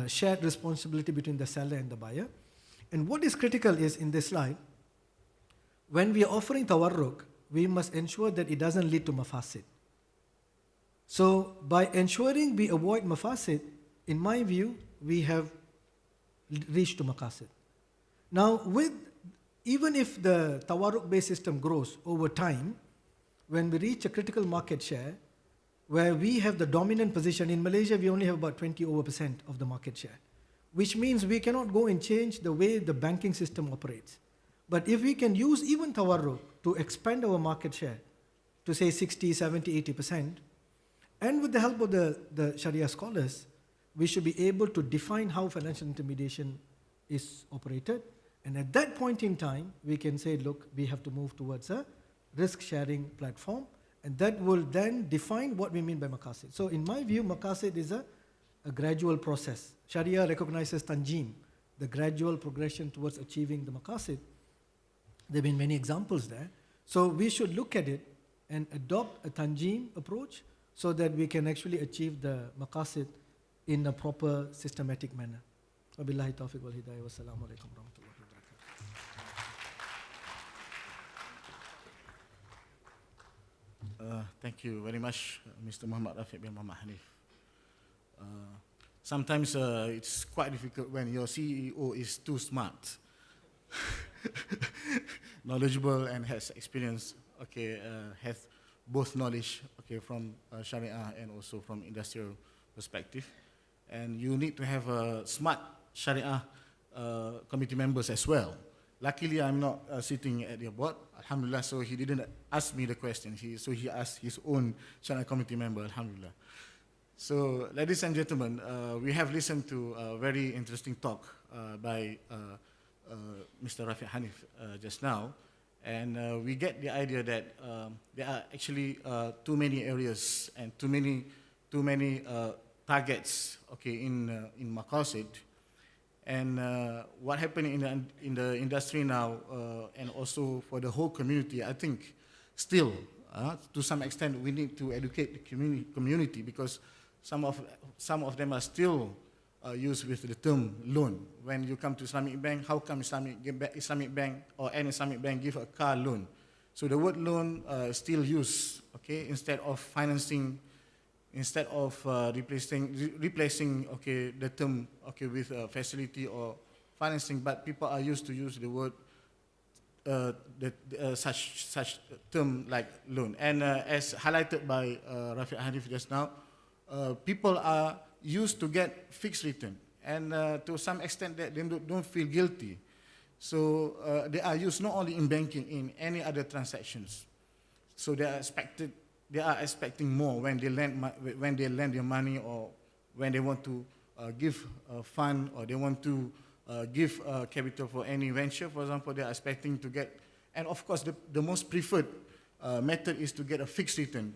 Speaker 4: shared responsibility between the seller and the buyer. And what is critical is in this slide, when we are offering tawarruk, we must ensure that it doesn't lead to mafasid. So by ensuring we avoid mafasid, in my view, we have reached to maqasid. Now, even if the tawarruk-based system grows over time, when we reach a critical market share, where we have the dominant position, in Malaysia we only have about 20% of the market share, which means we cannot go and change the way the banking system operates. But if we can use even tawarruk to expand our market share to say 60, 70, 80%, and with the help of the Sharia scholars, we should be able to define how financial intermediation is operated. And at that point in time, we can say, look, we have to move towards a risk-sharing platform, and that will then define what we mean by maqasid. So in my view, maqasid is a gradual process. Sharia recognizes tanjim, the gradual progression towards achieving the maqasid. There have been many examples there. So we should look at it and adopt a tanjim approach so that we can actually achieve the maqasid in a proper systematic manner. Wabillahi tawfiq wal hidayah. Wassalamu alaikum warahmatullahi wabarakatuh.
Speaker 2: Thank you very much, Mr. Muhammad Rafiq bin Muhammad Hanif. Sometimes it's quite difficult when your CEO is too smart, knowledgeable, and has experience. Has both knowledge, from Sharia and also from industrial perspective. And you need to have a smart Sharia committee members as well. Luckily, I'm not sitting at your board, alhamdulillah, so he didn't ask me the question. So he asked his own Sharia committee member, alhamdulillah. So, ladies and gentlemen, we have listened to a very interesting talk by Mr. Rafiq Hanif just now. And we get the idea that there are actually too many areas and too many targets, in maqasid. And what happened in the industry now, and also for the whole community, I think still, to some extent, we need to educate the community, because some of them are still used with the term loan. When you come to Islamic bank, how come Islamic bank or any Islamic bank give a car loan? So the word loan is still used, instead of financing, instead of replacing the term with facility or financing, but people are used to use the word such term like loan. And as highlighted by Rafiq Hanif just now, people are used to get fixed return, and to some extent that they don't feel guilty. So they are used not only in banking, in any other transactions. So they are expecting more when they lend their money, or when they want to give a fund, or they want to give capital for any venture, for example. They are expecting to get, and of course the most preferred method is to get a fixed return,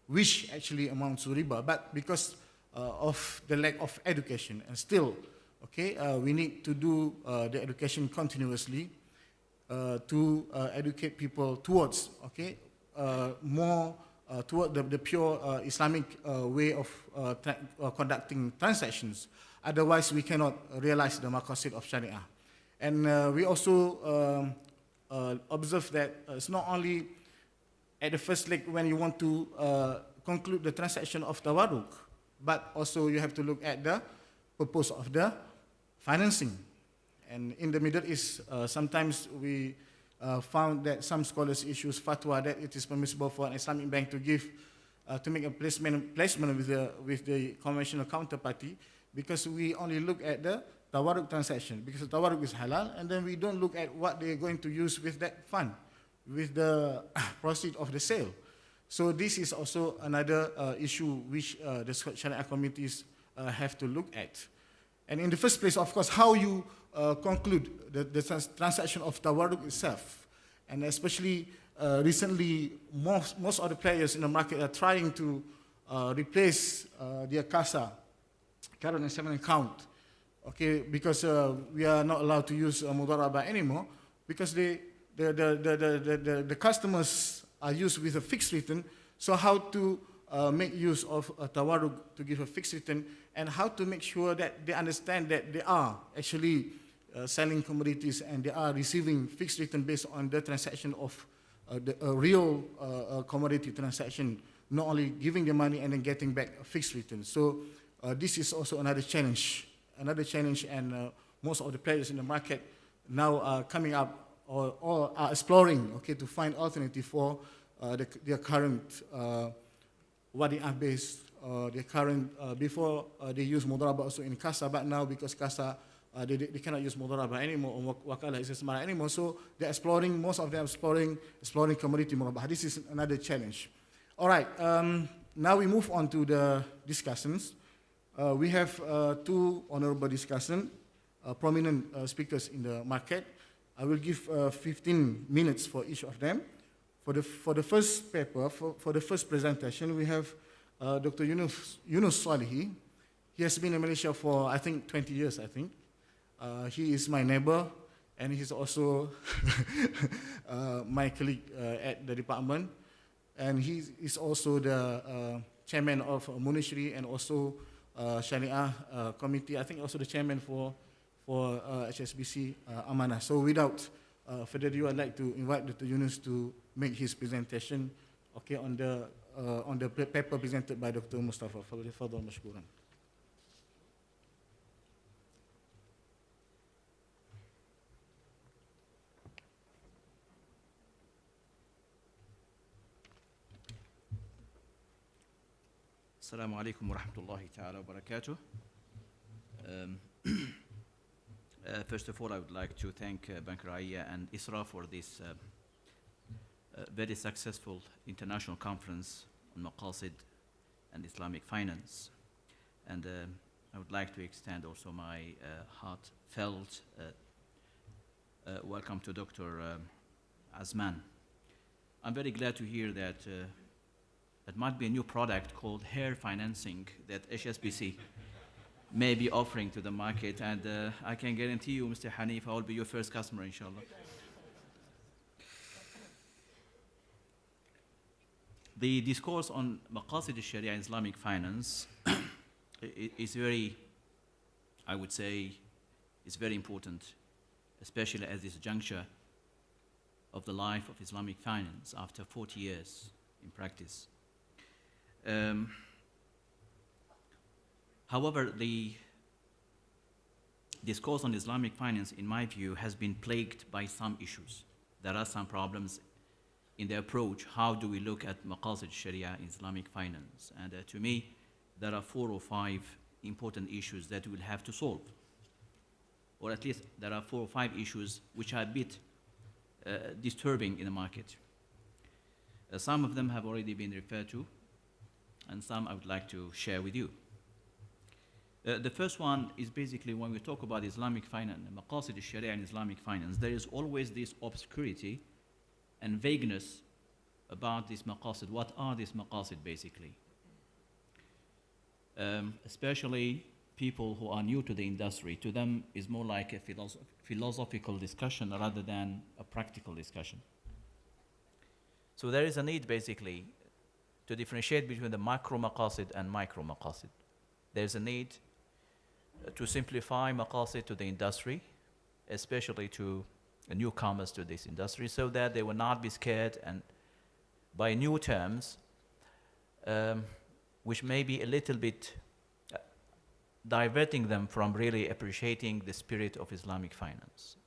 Speaker 2: which actually amounts to riba. But because of the lack of education, and still, we need to do the education continuously to educate people towards, more toward the pure Islamic way of conducting transactions. Otherwise, we cannot realize the maqasid of Sharia. And we also observe that it's not only at the first leg when you want to conclude the transaction of tawarruk, but also you have to look at the purpose of the financing. And in the Middle East, sometimes we found that some scholars issues fatwa that it is permissible for an Islamic bank to give, to make a placement with the conventional counterparty, because we only look at the tawarruk transaction, because the tawarruk is halal, and then we don't look at what they're going to use with that fund, with the proceed of the sale. So this is also another issue which the Sharia committees have to look at. And in the first place, of course, how you conclude the transaction of tawarruk itself. And especially recently, most of the players in the market are trying to replace their CASA, current and settlement account, because we are not allowed to use mudarabah anymore, because the customers are used with a fixed return. So how to make use of a tawarruk to give a fixed return, and how to make sure that they understand that they are actually selling commodities and they are receiving fixed return based on the transaction of a real commodity transaction, not only giving the money and then getting back a fixed return. So this is also another challenge, and most of the players in the market now are coming up or are exploring, to find alternative for their current wadi'ah based, their current, before they use mudarabah also in CASA, but now because CASA, they cannot use mudarabah anymore, or wakalah istismara anymore, so they're exploring, most of them exploring commodity murabah. This is another challenge. All right, now we move on to the discussions. We have two honorable discussants, prominent speakers in the market. I will give 15 minutes for each of them. For the first paper, for the first presentation, we have Dr. Yunus Salihi. He has been in Malaysia for, I think, 20 years, I think. He is my neighbor, and he's also my colleague at the department. And he is also the chairman of Munishri and also Sharia committee. I think also the chairman for HSBC Amanah. So without further ado, I'd like to invite Dr. Yunus to make his presentation, okay, on the paper presented by Dr. Mustafa. Fadal mashkuran.
Speaker 5: Assalamu alaikum wa rahmatullahi ta'ala wa barakatuh. First of all, I would like to thank Bank Rakyat and ISRA for this very successful international conference on Maqasid and Islamic finance. And I would like to extend also my heartfelt welcome to Dr. Azman. I'm very glad to hear that that might be a new product called hair financing that HSBC may be offering to the market, and I can guarantee you, Mr. Hanif, I will be your first customer, inshallah. The discourse on Maqasid al-Sharia and Islamic finance is very, I would say, is very important, especially at this juncture of the life of Islamic finance after 40 years in practice. However, the discourse on Islamic finance, in my view, has been plagued by some issues. There are some problems in the approach. How do we look at Maqasid Sharia in Islamic finance? And to me, there are 4 or 5 important issues that we'll have to solve. Or at least there are 4 or 5 issues which are a bit disturbing in the market. Some of them have already been referred to, and some I would like to share with you. The first one is basically when we talk about Islamic finance, Maqasid al-Sharia and Islamic finance, there is always this obscurity and vagueness about this maqasid. What are these maqasid basically? Especially people who are new to the industry, to them is more like a philosophical discussion rather than a practical discussion. So there is a need basically to differentiate between the macro maqasid and micro maqasid. There's a need to simplify maqasid to the industry, especially to newcomers to this industry, so that they will not be scared and by new terms, which may be a little bit diverting them from really appreciating the spirit of Islamic finance.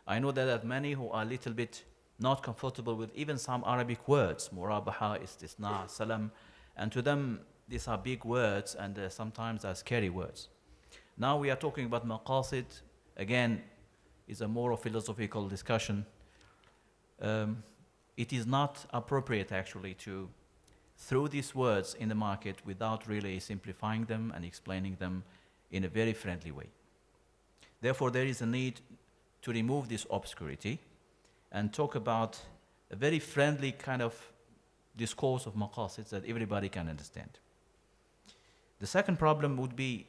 Speaker 5: I know that there are many who are a little bit not comfortable with even some Arabic words, murabaha, istisna, salam, and to them these are big words and sometimes are scary words. Now we are talking about maqasid, again, is a more philosophical discussion. It is not appropriate actually to throw these words in the market without really simplifying them and explaining them in a very friendly way. Therefore, there is a need to remove this obscurity and talk about a very friendly kind of discourse of maqasid that everybody can understand. The second problem would be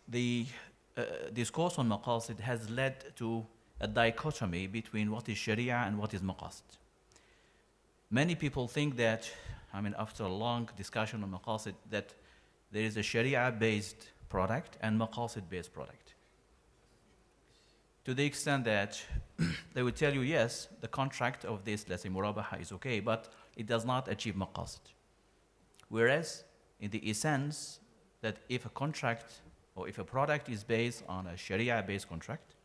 Speaker 5: the discourse on maqasid has led to a dichotomy between what is Sharia and what is maqasid. Many people think that, after a long discussion on maqasid, that there is a Sharia-based product and maqasid-based product. To the extent that they will tell you, yes, the contract of this, let's say, murabaha is okay, but it does not achieve maqasid. Whereas, in the essence, that if a contract or if a product is based on a Sharia-based contract,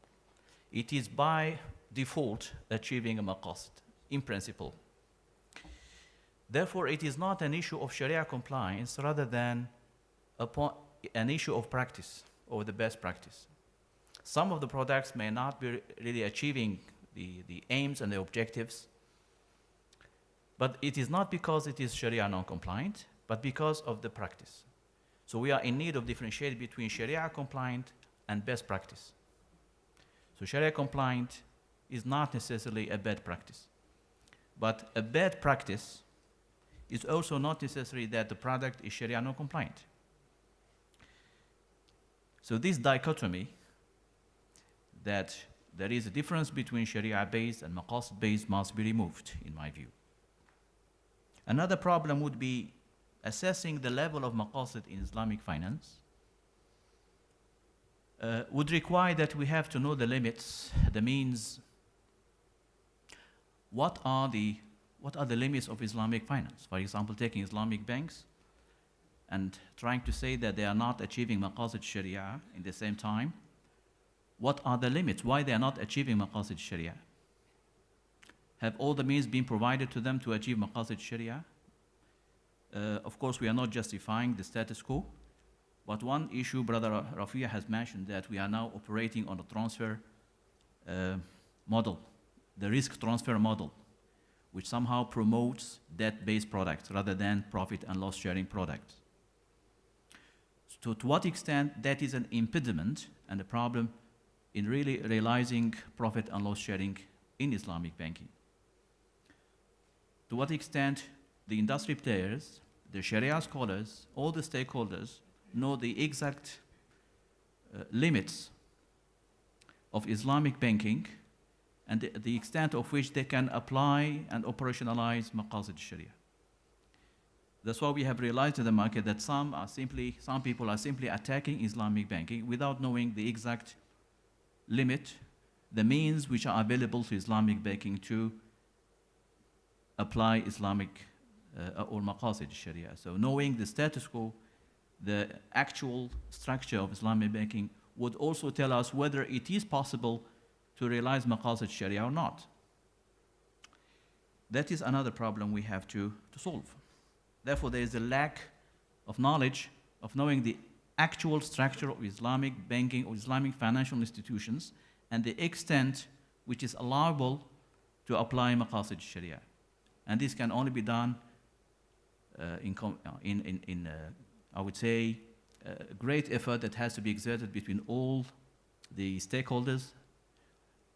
Speaker 5: it is by default achieving a maqasid, in principle. Therefore, it is not an issue of Sharia compliance rather than an issue of practice or the best practice. Some of the products may not be really achieving the aims and the objectives, but it is not because it is Sharia non-compliant, but because of the practice. So we are in need of differentiating between Sharia compliant and best practice. So Sharia compliant is not necessarily a bad practice. But a bad practice is also not necessarily that the product is Sharia non-compliant. So this dichotomy, that there is a difference between Sharia-based and maqasid-based, must be removed, in my view. Another problem would be assessing the level of maqasid in Islamic finance would require that we have to know the limits, the means. What are the limits of Islamic finance? For example, taking Islamic banks and trying to say that they are not achieving maqasid Sharia in the same time. What are the limits? Why they are not achieving maqasid Sharia? Have all the means been provided to them to achieve maqasid Sharia? Of course, we are not justifying the status quo, but one issue Brother Rafia has mentioned, that we are now operating on a transfer model, the risk transfer model, which somehow promotes debt-based products rather than profit and loss sharing products. So to what extent that is an impediment and a problem in really realizing profit and loss sharing in Islamic banking? To what extent the industry players, the Sharia scholars, all the stakeholders know the exact limits of Islamic banking and the extent of which they can apply and operationalize maqasid Sharia. That's why we have realized in the market that some people are simply attacking Islamic banking without knowing the exact limit, the means which are available to Islamic banking to apply Islamic or maqasid Sharia. So knowing the status quo, the actual structure of Islamic banking would also tell us whether it is possible to realize maqasid Sharia or not. That is another problem we have to solve. Therefore, there is a lack of knowledge of knowing the actual structure of Islamic banking or Islamic financial institutions and the extent which is allowable to apply maqasid Sharia. And this can only be done I would say, a great effort that has to be exerted between all the stakeholders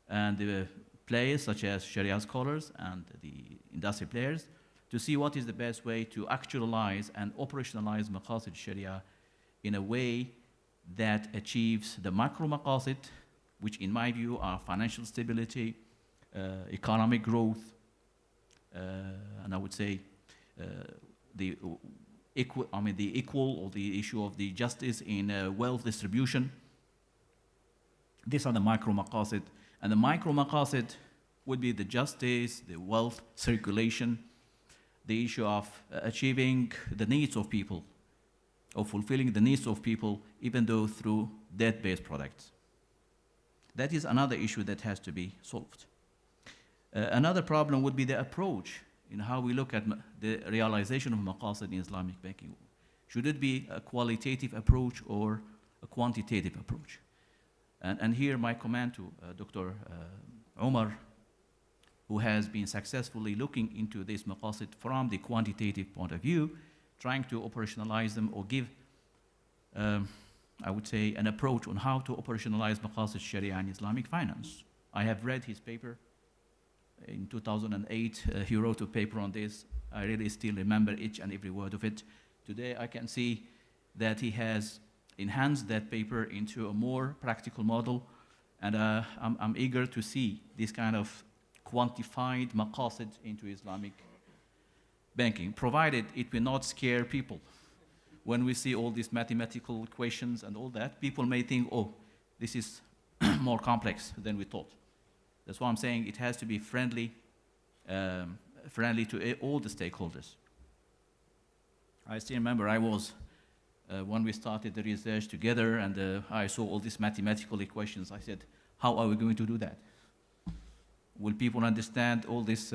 Speaker 5: and the players, such as Sharia scholars and the industry players, to see what is the best way to actualize and operationalize maqasid Sharia in a way that achieves the macro maqasid, which in my view are financial stability, economic growth, and I would say the equal or the issue of the justice in wealth distribution. These are the micro maqasid, and the micro maqasid would be the justice, the wealth circulation, the issue of achieving the needs of people, or fulfilling the needs of people, even though through debt-based products. That is another issue that has to be solved. Another problem would be the approach in how we look at the realization of maqasid in Islamic banking. Should it be a qualitative approach or a quantitative approach? And here my comment to Dr. Omar, who has been successfully looking into this maqasid from the quantitative point of view, trying to operationalize them or give, I would say, an approach on how to operationalize maqasid Sharia in Islamic finance. I have read his paper. In 2008, he wrote a paper on this. I really still remember each and every word of it. Today, I can see that he has enhanced that paper into a more practical model, and I'm eager to see this kind of quantified maqasid into Islamic banking, provided it will not scare people. When we see all these mathematical equations and all that, people may think, oh, this is more complex than we thought. That's why I'm saying it has to be friendly to all the stakeholders. I still remember I was, when we started the research together and I saw all these mathematical equations, I said, how are we going to do that? Will people understand all these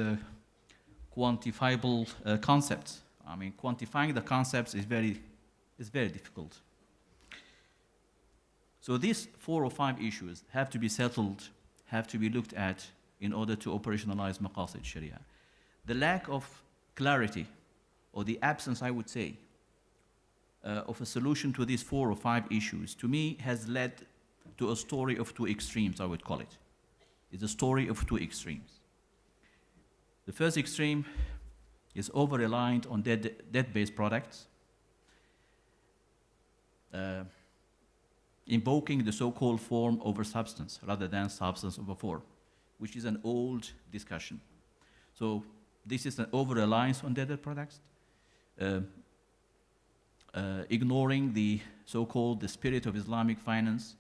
Speaker 5: quantifiable concepts? I mean, quantifying the concepts is very difficult. So these 4 or 5 issues have to be settled, have to be looked at in order to operationalize maqasid Sharia. The lack of clarity, or the absence, I would say, of a solution to these 4 or 5 issues, to me, has led to a story of 2 extremes, I would call it. It's a story of 2 extremes. The first extreme is over-reliant on debt-based products, invoking the so-called form over substance rather than substance over form, which is an old discussion. So this is an over-reliance on debt products, ignoring the so-called the spirit of Islamic finance,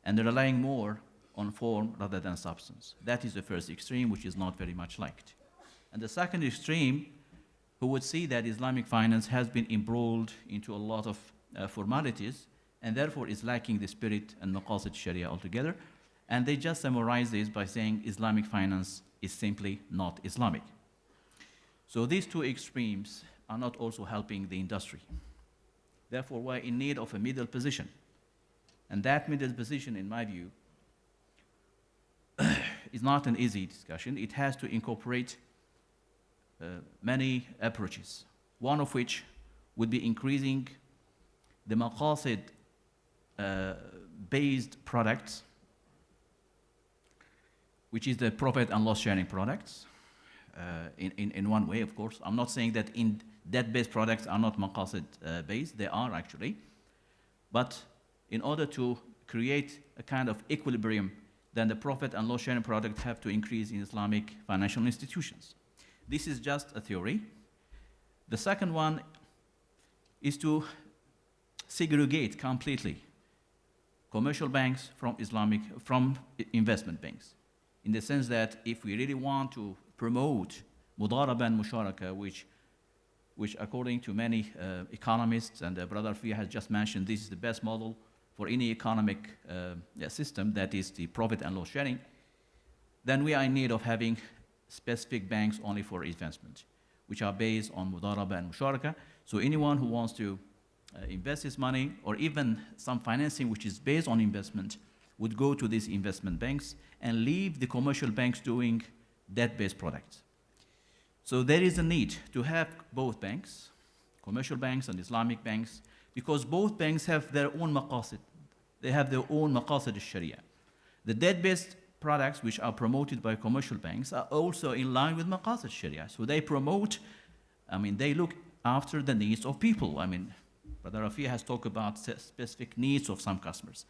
Speaker 5: and relying more on form rather than substance. That is the first extreme, which is not very much liked. And the second extreme, who would see that Islamic finance has been embroiled into a lot of formalities, and therefore is lacking the spirit and maqasid sharia altogether, and they just summarize this by saying Islamic finance is simply not Islamic. So these 2 extremes are not also helping the industry. Therefore, we're in need of a middle position. And that middle position, in my view, is not an easy discussion. It has to incorporate many approaches, one of which would be increasing the maqasid based products, which is the profit and loss sharing products, in one way, of course. I'm not saying that in debt-based products are not maqasid based, they are actually. But in order to create a kind of equilibrium, then the profit and loss sharing products have to increase in Islamic financial institutions. This is just a theory. The second one is to segregate completely commercial banks from investment banks, in the sense that if we really want to promote mudaraba and musharaka, which according to many economists, and Brother Fia has just mentioned, this is the best model for any economic system, that is the profit and loss sharing, then we are in need of having specific banks only for investment, which are based on mudaraba and musharaka. So anyone who wants to invest his money, or even some financing which is based on investment, would go to these investment banks and leave the commercial banks doing debt-based products. So there is a need to have both banks, commercial banks and Islamic banks, because both banks have their own maqasid. They have their own maqasid al-sharia. The debt-based products which are promoted by commercial banks are also in line with maqasid sharia. So they promote, they look after the needs of people. Brother Rafi has talked about specific needs of some customers.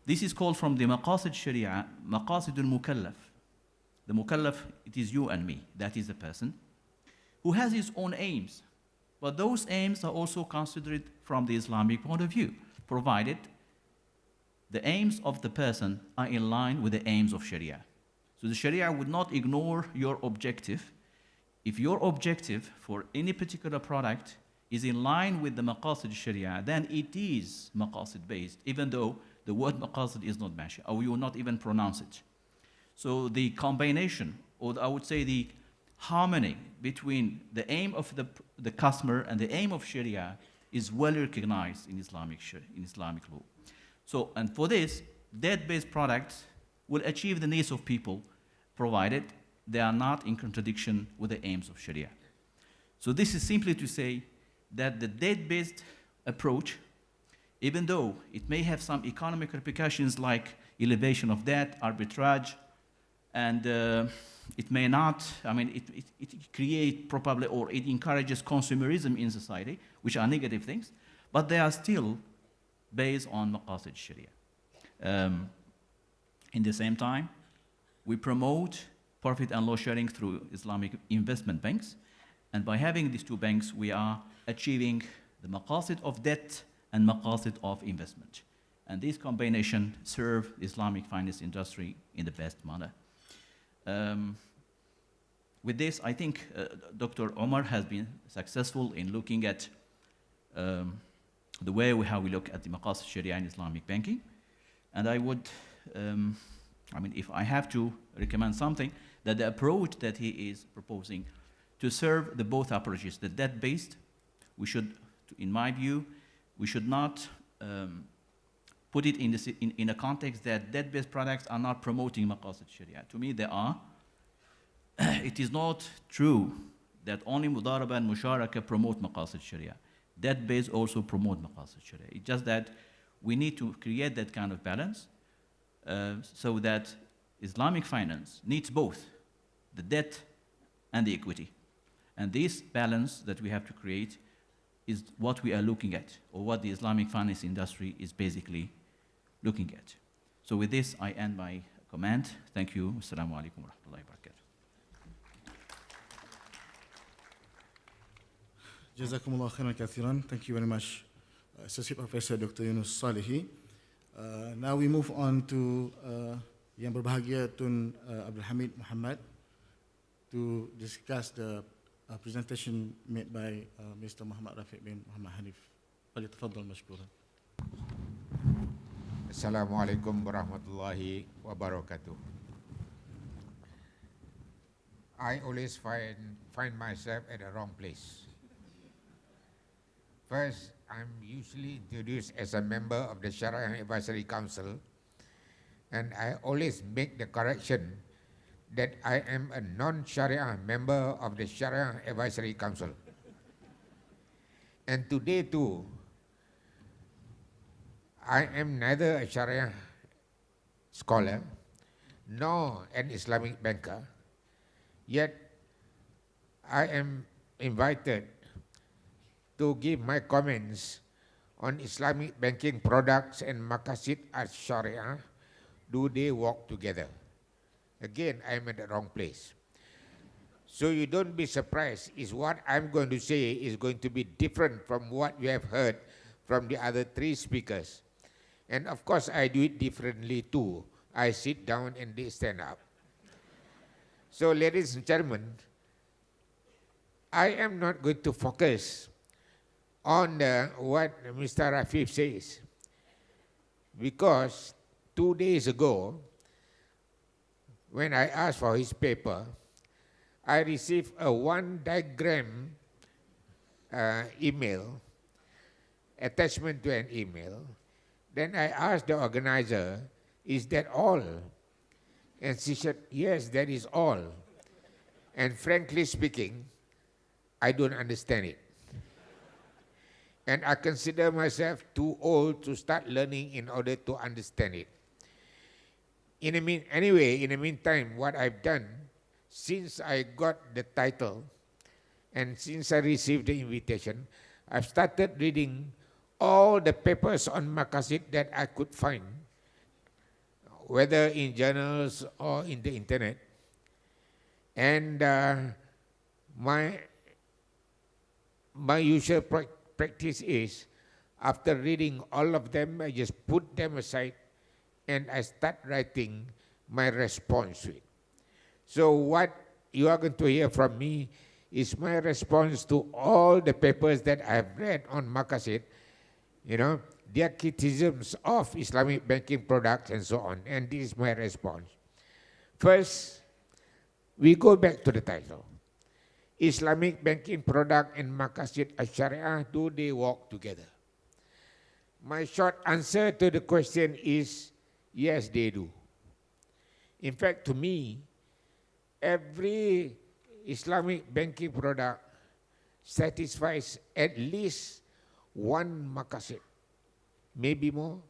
Speaker 5: This is called from the maqasid sharia, maqasid al-mukallaf. The mukallaf, it is you and me, that is the person, who has his own aims. But those aims are also considered from the Islamic point of view, provided the aims of the person are in line with the aims of Sharia. So the Sharia would not ignore your objective. If your objective for any particular product is in line with the maqasid Sharia, then it is maqasid based, even though the word maqasid is not mentioned, or you will not even pronounce it. So the combination, or I would say the harmony between the aim of the customer and the aim of Sharia is well recognized in Islamic law. So, and for this, debt-based products will achieve the needs of people, provided they are not in contradiction with the aims of Sharia. So this is simply to say that the debt-based approach, even though it may have some economic repercussions like elevation of debt, arbitrage, and it may not, it creates probably, or it encourages consumerism in society, which are negative things, but they are still based on maqasid sharia. In the same time, we promote profit and loss sharing through Islamic investment banks, and by having these 2 banks, we are achieving the maqasid of debt and maqasid of investment. And this combination serve the Islamic finance industry in the best manner. With this, I think Dr. Omar has been successful in looking at the way how we look at the maqasid sharia in Islamic banking. And I would, if I have to recommend something, that the approach that he is proposing to serve the both approaches, the debt-based, we should, in my view, we should not put it in a context that debt-based products are not promoting maqasid sharia. To me, they are. It is not true that only mudaraba and musharaka promote maqasid sharia. That base also promote maqasid sharia. It's just that we need to create that kind of balance so that Islamic finance needs both the debt and the equity. And this balance that we have to create is what we are looking at, or what the Islamic finance industry is basically looking at. So with this, I end my comment. Thank you. Assalamu alaikum wa rahmatullahi wa barakatuh.
Speaker 2: Jazakumullah khairan kathiran. Thank you very much, Associate Professor Dr. Yunus Salihi. Now we move on to Yang Berbahagia Tun Abdul Hamid Muhammad to discuss the presentation made by Mr. Muhammad Rafiq bin Muhammad Hanif. فليتفضل مشكورا.
Speaker 6: Assalamualaikum warahmatullahi wabarakatuh. I always find myself at the wrong place. First, I'm usually introduced as a member of the Sharia Advisory Council, and I always make the correction that I am a non-Sharia member of the Sharia Advisory Council. And today too, I am neither a Sharia scholar nor an Islamic banker, yet I am invited to give my comments on Islamic banking products and maqasid al-Sharia. Do they walk together? Again, I'm at the wrong place. So you don't be surprised, is what I'm going to say is going to be different from what you have heard from the other three speakers. And of course, I do it differently too. I sit down and they stand up. So ladies and gentlemen, I am not going to focus on what Mr. Rafif says, because 2 days ago, when I asked for his paper, I received a one diagram email, attachment to an email. Then I asked the organizer, is that all? And she said, yes, that is all. And frankly speaking, I don't understand it. And I consider myself too old to start learning in order to understand it. In the meantime, what I've done, since I got the title and since I received the invitation, I've started reading all the papers on maqasid that I could find, whether in journals or in the internet. And my usual practice is, after reading all of them, I just put them aside and I start writing my response to it. So what you are going to hear from me is my response to all the papers that I have read on maqasid, their criticisms of Islamic banking products and so on, and this is my response. First, we go back to the title. Islamic banking product and maqasid al-Sharia, do they walk together? My short answer to the question is, yes, they do. In fact, to me, every Islamic banking product satisfies at least one maqasid, maybe more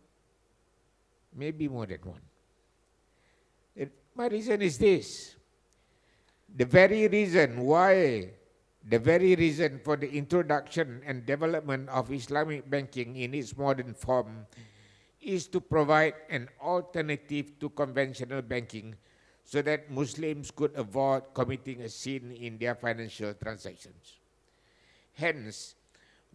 Speaker 6: than one. My reason is this. The very reason for the introduction and development of Islamic banking in its modern form is to provide an alternative to conventional banking so that Muslims could avoid committing a sin in their financial transactions. Hence,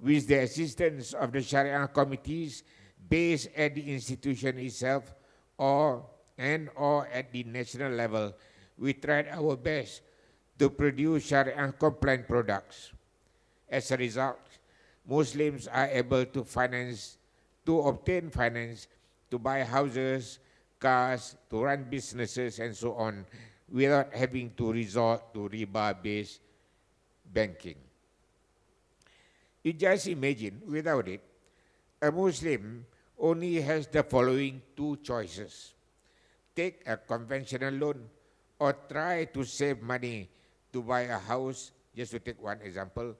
Speaker 6: with the assistance of the Sharia committees based at the institution itself or at the national level, we tried our best to produce Sharia-compliant products. As a result, Muslims are able to obtain finance, to buy houses, cars, to run businesses, and so on, without having to resort to riba-based banking. You just imagine, without it, a Muslim only has the following two choices: take a conventional loan or try to save money to buy a house, just to take one example,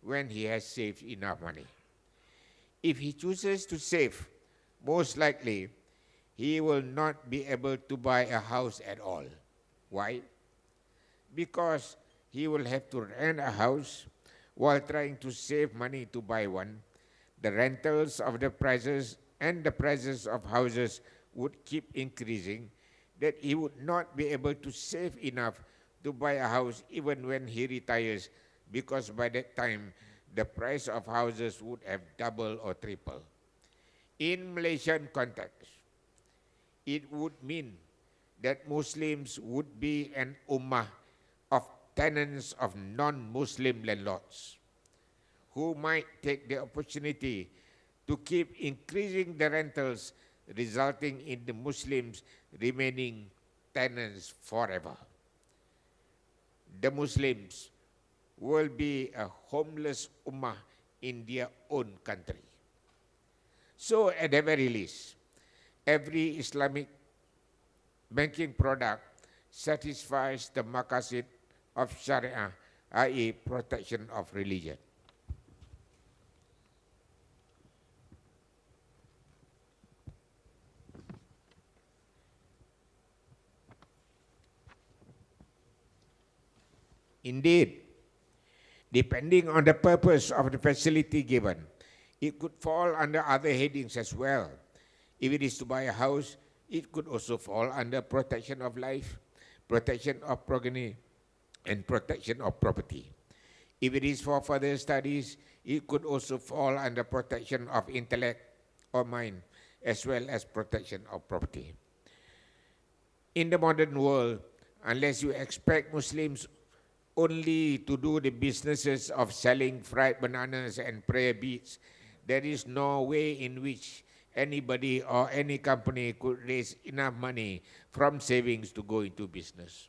Speaker 6: when he has saved enough money. If he chooses to save, most likely he will not be able to buy a house at all. Why? Because he will have to rent a house while trying to save money to buy one. The rentals of the prices and the prices of houses would keep increasing, that he would not be able to save enough to buy a house even when he retires, because by that time the price of houses would have doubled or tripled. In Malaysian context, it would mean that Muslims would be an ummah of tenants of non-Muslim landlords who might take the opportunity to keep increasing the rentals, resulting in the Muslims remaining tenants forever. The Muslims will be a homeless ummah in their own country. So at the very least, every Islamic banking product satisfies the maqasid of Sharia, i.e. protection of religion. Indeed, depending on the purpose of the facility given, it could fall under other headings as well. If it is to buy a house, it could also fall under protection of life, protection of progeny, and protection of property. If it is for further studies, it could also fall under protection of intellect or mind, as well as protection of property. In the modern world, unless you expect Muslims only to do the businesses of selling fried bananas and prayer beads, there is no way in which anybody or any company could raise enough money from savings to go into business.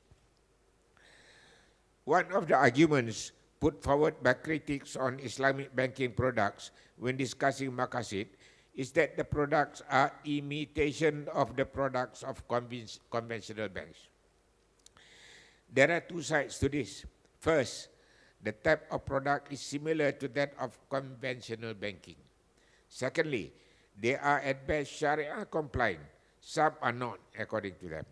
Speaker 6: One of the arguments put forward by critics on Islamic banking products when discussing maqasid is that the products are imitation of the products of conventional banks. There are two sides to this. First, the type of product is similar to that of conventional banking. Secondly, they are at best Sharia compliant. Some are not, according to them.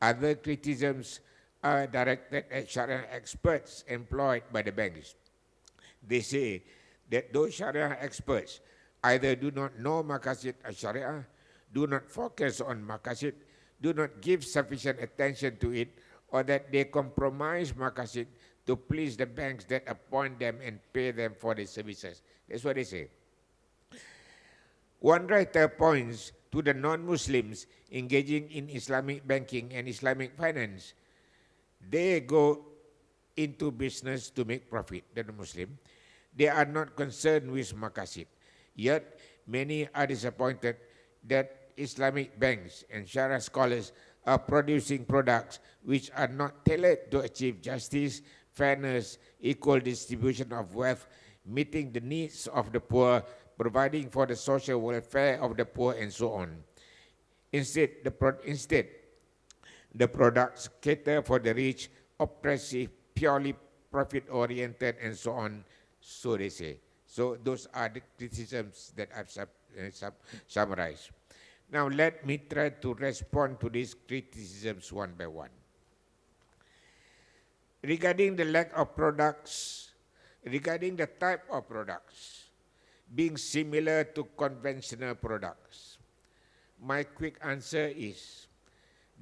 Speaker 6: Other criticisms are directed at Sharia experts employed by the banks. They say that those Sharia experts either do not know maqasid al-Sharia, do not focus on maqasid, do not give sufficient attention to it, or that they compromise maqasid to please the banks that appoint them and pay them for the services. That's what they say. One writer points to the non-Muslims engaging in Islamic banking and Islamic finance. They go into business to make profit, the Muslim. They are not concerned with maqasid. Yet, many are disappointed that Islamic banks and Sharia scholars are producing products which are not tailored to achieve justice, fairness, equal distribution of wealth, meeting the needs of the poor, providing for the social welfare of the poor, and so on. Instead, the products cater for the rich, oppressive, purely profit-oriented, and so on, so they say. So those are the criticisms that I've summarized. Now let me try to respond to these criticisms one by one. Regarding the lack of products, regarding the type of products being similar to conventional products, my quick answer is,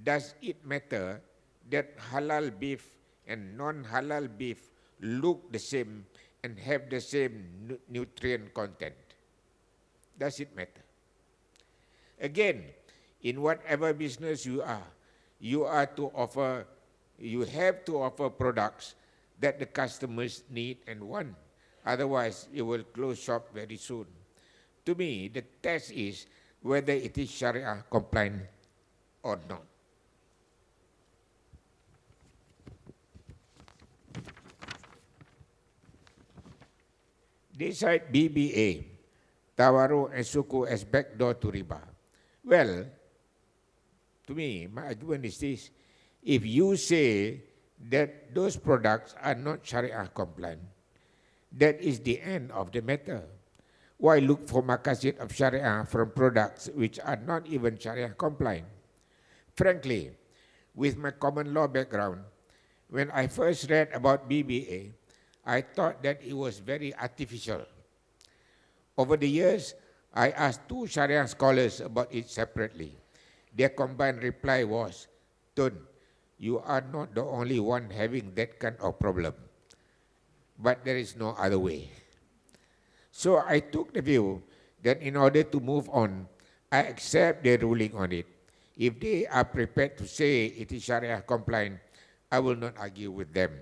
Speaker 6: does it matter that halal beef and non-halal beef look the same and have the same nutrient content? Does it matter? Again, in whatever business you have to offer products that the customers need and want. Otherwise, you will close shop very soon. To me, the test is whether it is Sharia compliant or not. They cite BBA, Tawaru and Suku as backdoor to riba. Well, to me, my argument is this. If you say that those products are not Sharia compliant, that is the end of the matter. Why look for maqasid of Sharia from products which are not even Sharia compliant? Frankly, with my common law background, when I first read about BBA, I thought that it was very artificial. Over the years, I asked two Sharia scholars about it separately. Their combined reply was, Tun, you are not the only one having that kind of problem, but there is no other way. So I took the view that in order to move on, I accept their ruling on it. If they are prepared to say it is Sharia compliant, I will not argue with them.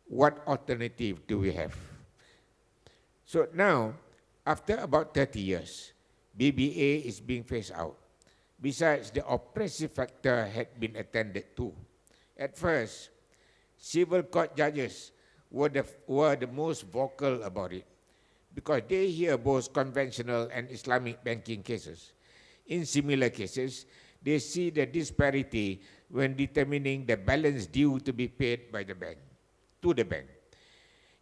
Speaker 6: What alternative do we have? So now, after about 30 years, BBA is being phased out. Besides, the oppressive factor had been attended to. At first, civil court judges were the most vocal about it because they hear both conventional and Islamic banking cases. In similar cases, they see the disparity when determining the balance due to be paid by the bank, to the bank.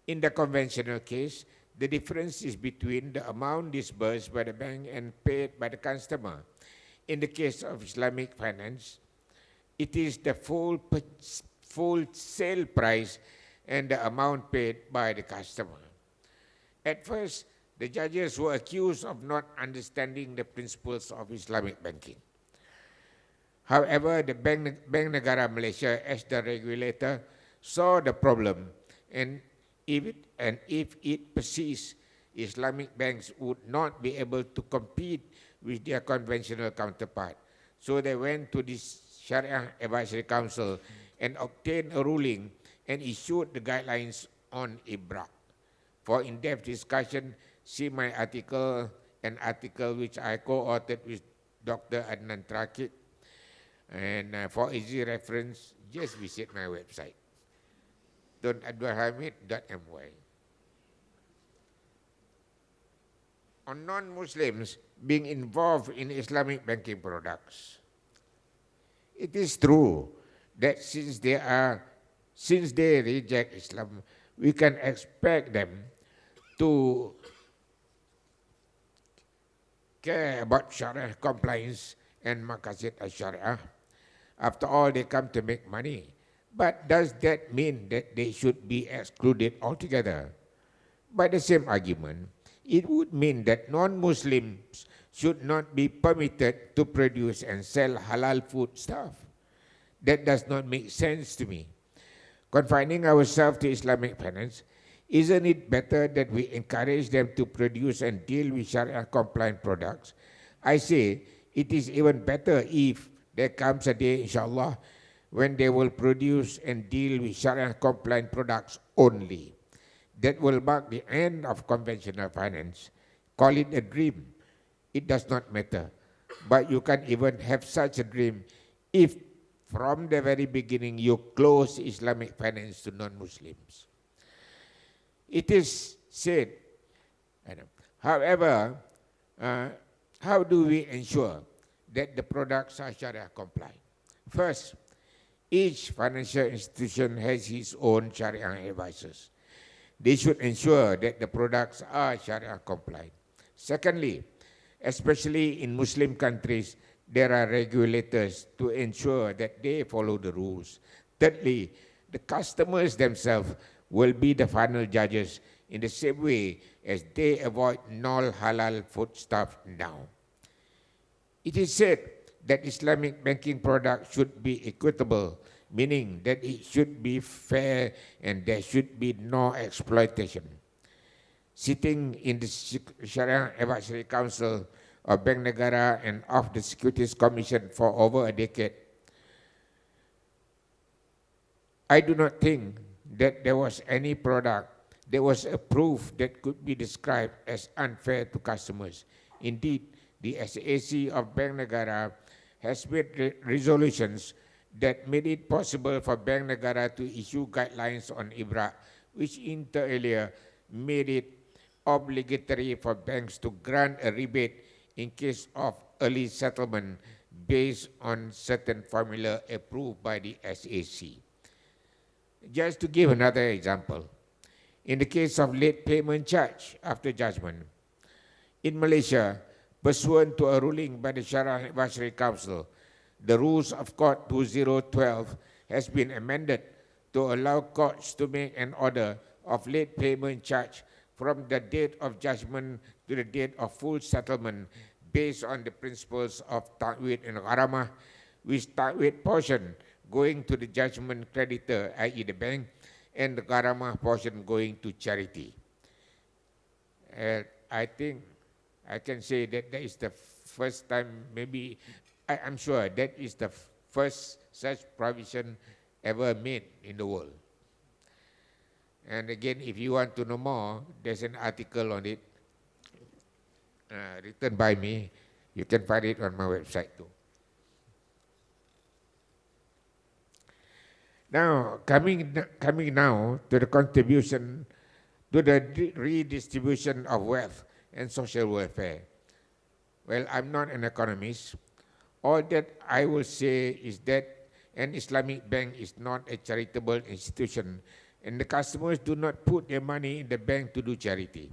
Speaker 6: In the conventional case, the difference is between the amount disbursed by the bank and paid by the customer. In the case of Islamic finance, it is the full sale price and the amount paid by the customer. At first, the judges were accused of not understanding the principles of Islamic banking. However, the Bank Negara Malaysia, as the regulator, saw the problem, and if it persists, Islamic banks would not be able to compete with their conventional counterpart. So they went to the Sharia Advisory Council and obtained a ruling and issued the guidelines on IBRA. For in-depth discussion, see my article, an article which I co-authored with Dr. Adnan Trakit. And for easy reference, just visit my website, tunadwarhamid.my. On non-Muslims being involved in Islamic banking products, it is true that since they reject Islam, we can expect them to care about Sharia compliance and maqasid al-Sharia. After all, they come to make money. But does that mean that they should be excluded altogether? By the same argument, it would mean that non-Muslims should not be permitted to produce and sell halal food stuff. That does not make sense to me. Confining ourselves to Islamic finance, isn't it better that we encourage them to produce and deal with Sharia-compliant products? I say it is even better if there comes a day, inshallah, when they will produce and deal with Sharia-compliant products only. That will mark the end of conventional finance. Call it a dream. It does not matter. But you can even have such a dream if from the very beginning you close Islamic finance to non-Muslims. It is said, however, how do we ensure that the products are Sharia compliant? First, each financial institution has its own Sharia advisors. They should ensure that the products are Sharia compliant. Secondly, especially in Muslim countries, there are regulators to ensure that they follow the rules. Thirdly, the customers themselves will be the final judges in the same way as they avoid non-halal foodstuff now. It is said that Islamic banking products should be equitable, meaning that it should be fair and there should be no exploitation. Sitting in the Sharia Advisory Council of Bank Negara and of the Securities Commission for over a decade, I do not think that there was any product that was approved that could be described as unfair to customers. Indeed, the SAC of Bank Negara has made resolutions that made it possible for Bank Negara to issue guidelines on IBRA, which inter alia made it obligatory for banks to grant a rebate in case of early settlement based on certain formula approved by the SAC. Just to give another example, in the case of late payment charge after judgment, In Malaysia, pursuant to a ruling by the Sharia Advisory Council, the Rules of Court 2012 has been amended to allow courts to make an order of late payment charge from the date of judgment to the date of full settlement based on the principles of ta'wid and gharamah, with ta'wid portion going to the judgment creditor, i.e. the bank, and the gharamah portion going to charity. I think I can say that that is the first time, maybe, I'm sure that is the first such provision ever made in the world. And again, if you want to know more, there's an article on it written by me. You can find it on my website too. Now, coming now to the contribution to the redistribution of wealth and social welfare. Well, I'm not an economist. All that I will say is that an Islamic bank is not a charitable institution, and the customers do not put their money in the bank to do charity.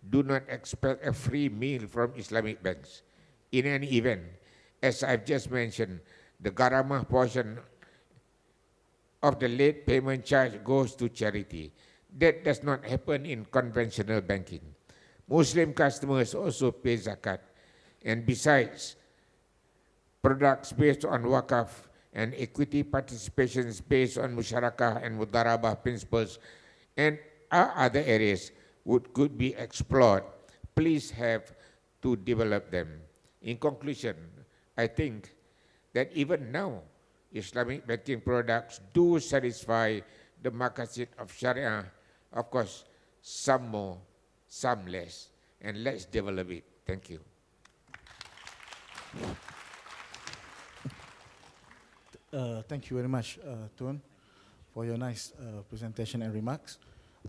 Speaker 6: Do not expect a free meal from Islamic banks. In any event, as I've just mentioned, the gharamah portion of the late payment charge goes to charity. That does not happen in conventional banking. Muslim customers also pay zakat. And besides, products based on wakaf and equity participations based on musyarakah and mudarabah principles and other areas could be explored. Please have to develop them. In conclusion, I think that even now, Islamic banking products do satisfy the maqasid of Sharia. Of course, some more, some less, and let's develop it. Thank you.
Speaker 2: Thank you very much, Tun, for your nice presentation and remarks.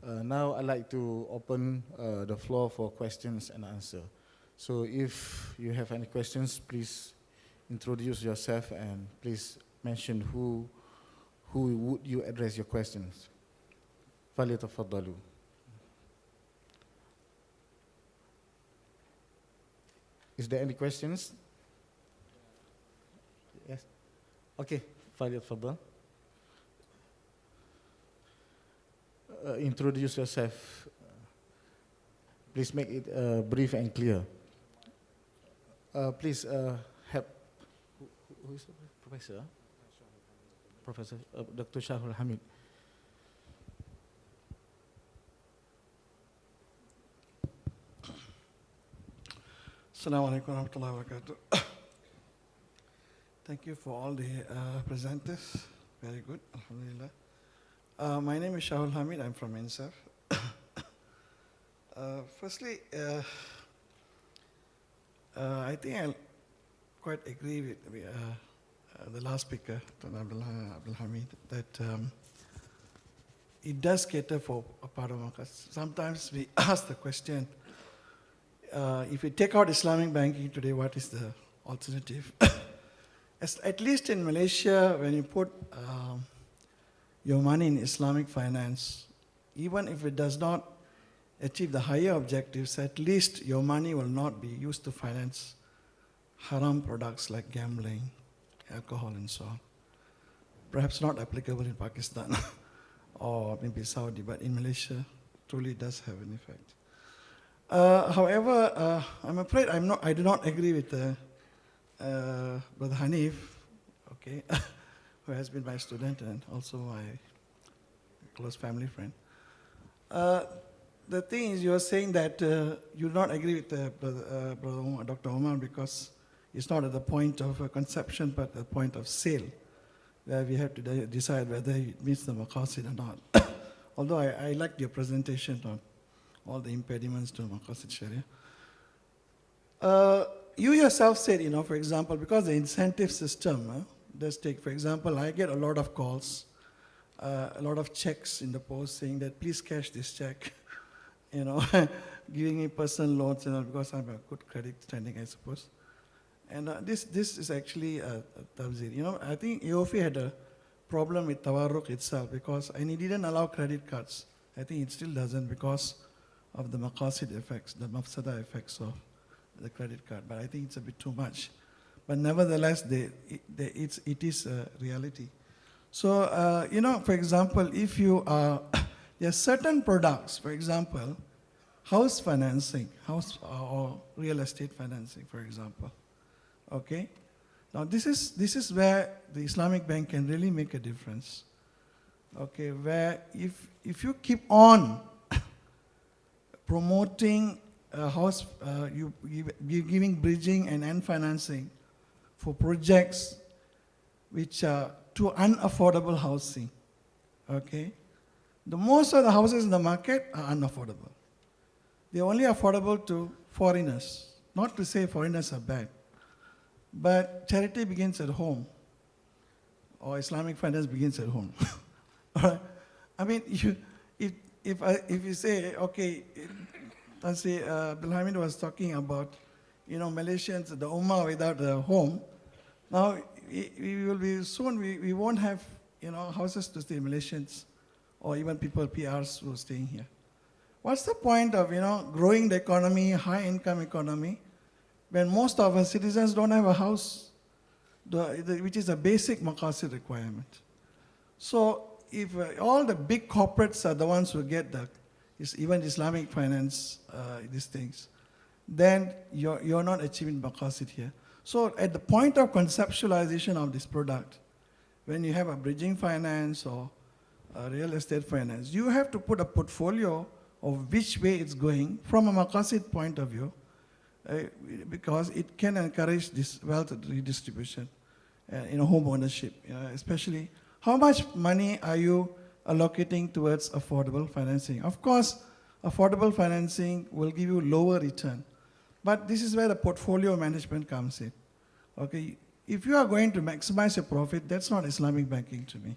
Speaker 2: Now I'd like to open the floor for questions and answer. So if you have any questions, please introduce yourself and please mention who would you address your questions. فليتفضلوا. Is there any questions? Yes. Okay. فليتفضل. Introduce yourself. Please make it brief and clear. Please help. Who is the professor? Professor Dr. Shahul Hamid.
Speaker 7: Assalamu alaikum wa rahmatullahi wa barakatuh. Thank you for all the presenters. Very good, alhamdulillah. My name is Shahul Hamid, I'm from INSAF. Firstly, I think I quite agree with the last speaker, Abdul Hamid, that it does cater for a part of Makkah. Sometimes we ask the question, if we take out Islamic banking today, what is the alternative? At least in Malaysia, when you put your money in Islamic finance, even if it does not achieve the higher objectives, at least your money will not be used to finance haram products like gambling, alcohol, and so on. Perhaps not applicable in Pakistan or maybe Saudi, but in Malaysia, truly does have an effect. However, I'm afraid I do not agree with Brother Hanif, okay, who has been my student and also my close family friend. The thing is, you are saying that you do not agree with Brother Dr. Omar because it's not at the point of conception, but at the point of sale, where we have to decide whether it meets the maqasid or not. Although I liked your presentation on all the impediments to maqasid Sharia. You yourself said, for example, because the incentive system does take, for example, I get a lot of calls, a lot of checks in the post saying that please cash this check, giving me personal loans, because I have a good credit standing, I suppose. And this is actually a tabzir. I think EOFI had a problem with Tawarruk itself and it didn't allow credit cards. I think it still doesn't because of the maqasid effects, the mafsada effects of the credit card. But I think it's a bit too much. But nevertheless, it is a reality. So, you know, for example, if you are, there are certain products, for example, house financing, or real estate financing, for example. Okay? Now, this is where the Islamic Bank can really make a difference. Okay, where if you keep on promoting house, giving bridging and end financing for projects which are to unaffordable housing, okay? The most of the houses in the market are unaffordable. They're only affordable to foreigners. Not to say foreigners are bad, but charity begins at home, or Islamic finance begins at home. All right? I mean, if you say, okay, let's say Abdul Hamid was talking about, you know, Malaysians, the Ummah without a home. Now, we will be soon, we won't have, you know, houses to stay, Malaysians, or even people, PRs who are staying here. What's the point of, you know, growing the economy, high income economy, when most of our citizens don't have a house, which is a basic maqasid requirement? So if all the big corporates are the ones who get even Islamic finance, these things, then you're not achieving maqasid here. So at the point of conceptualization of this product, when you have a bridging finance or a real estate finance, you have to put a portfolio of which way it's going from a maqasid point of view, because it can encourage this wealth redistribution in home ownership, especially how much money are you allocating towards affordable financing. Of course, affordable financing will give you lower return, but this is where the portfolio management comes in. Okay, if you are going to maximize your profit, that's not Islamic banking to me.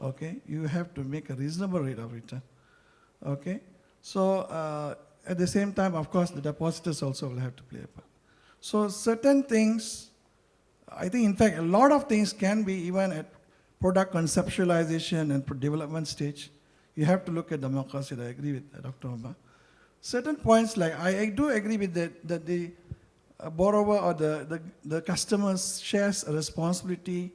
Speaker 7: Okay, you have to make a reasonable rate of return. Okay, so at the same time, of course, the depositors also will have to play a part. So certain things, I think in fact a lot of things can be even at product conceptualization and development stage. You have to look at the maqasid. I agree with Dr. Omar. Certain points, like I do agree with that the borrower or the customer shares a responsibility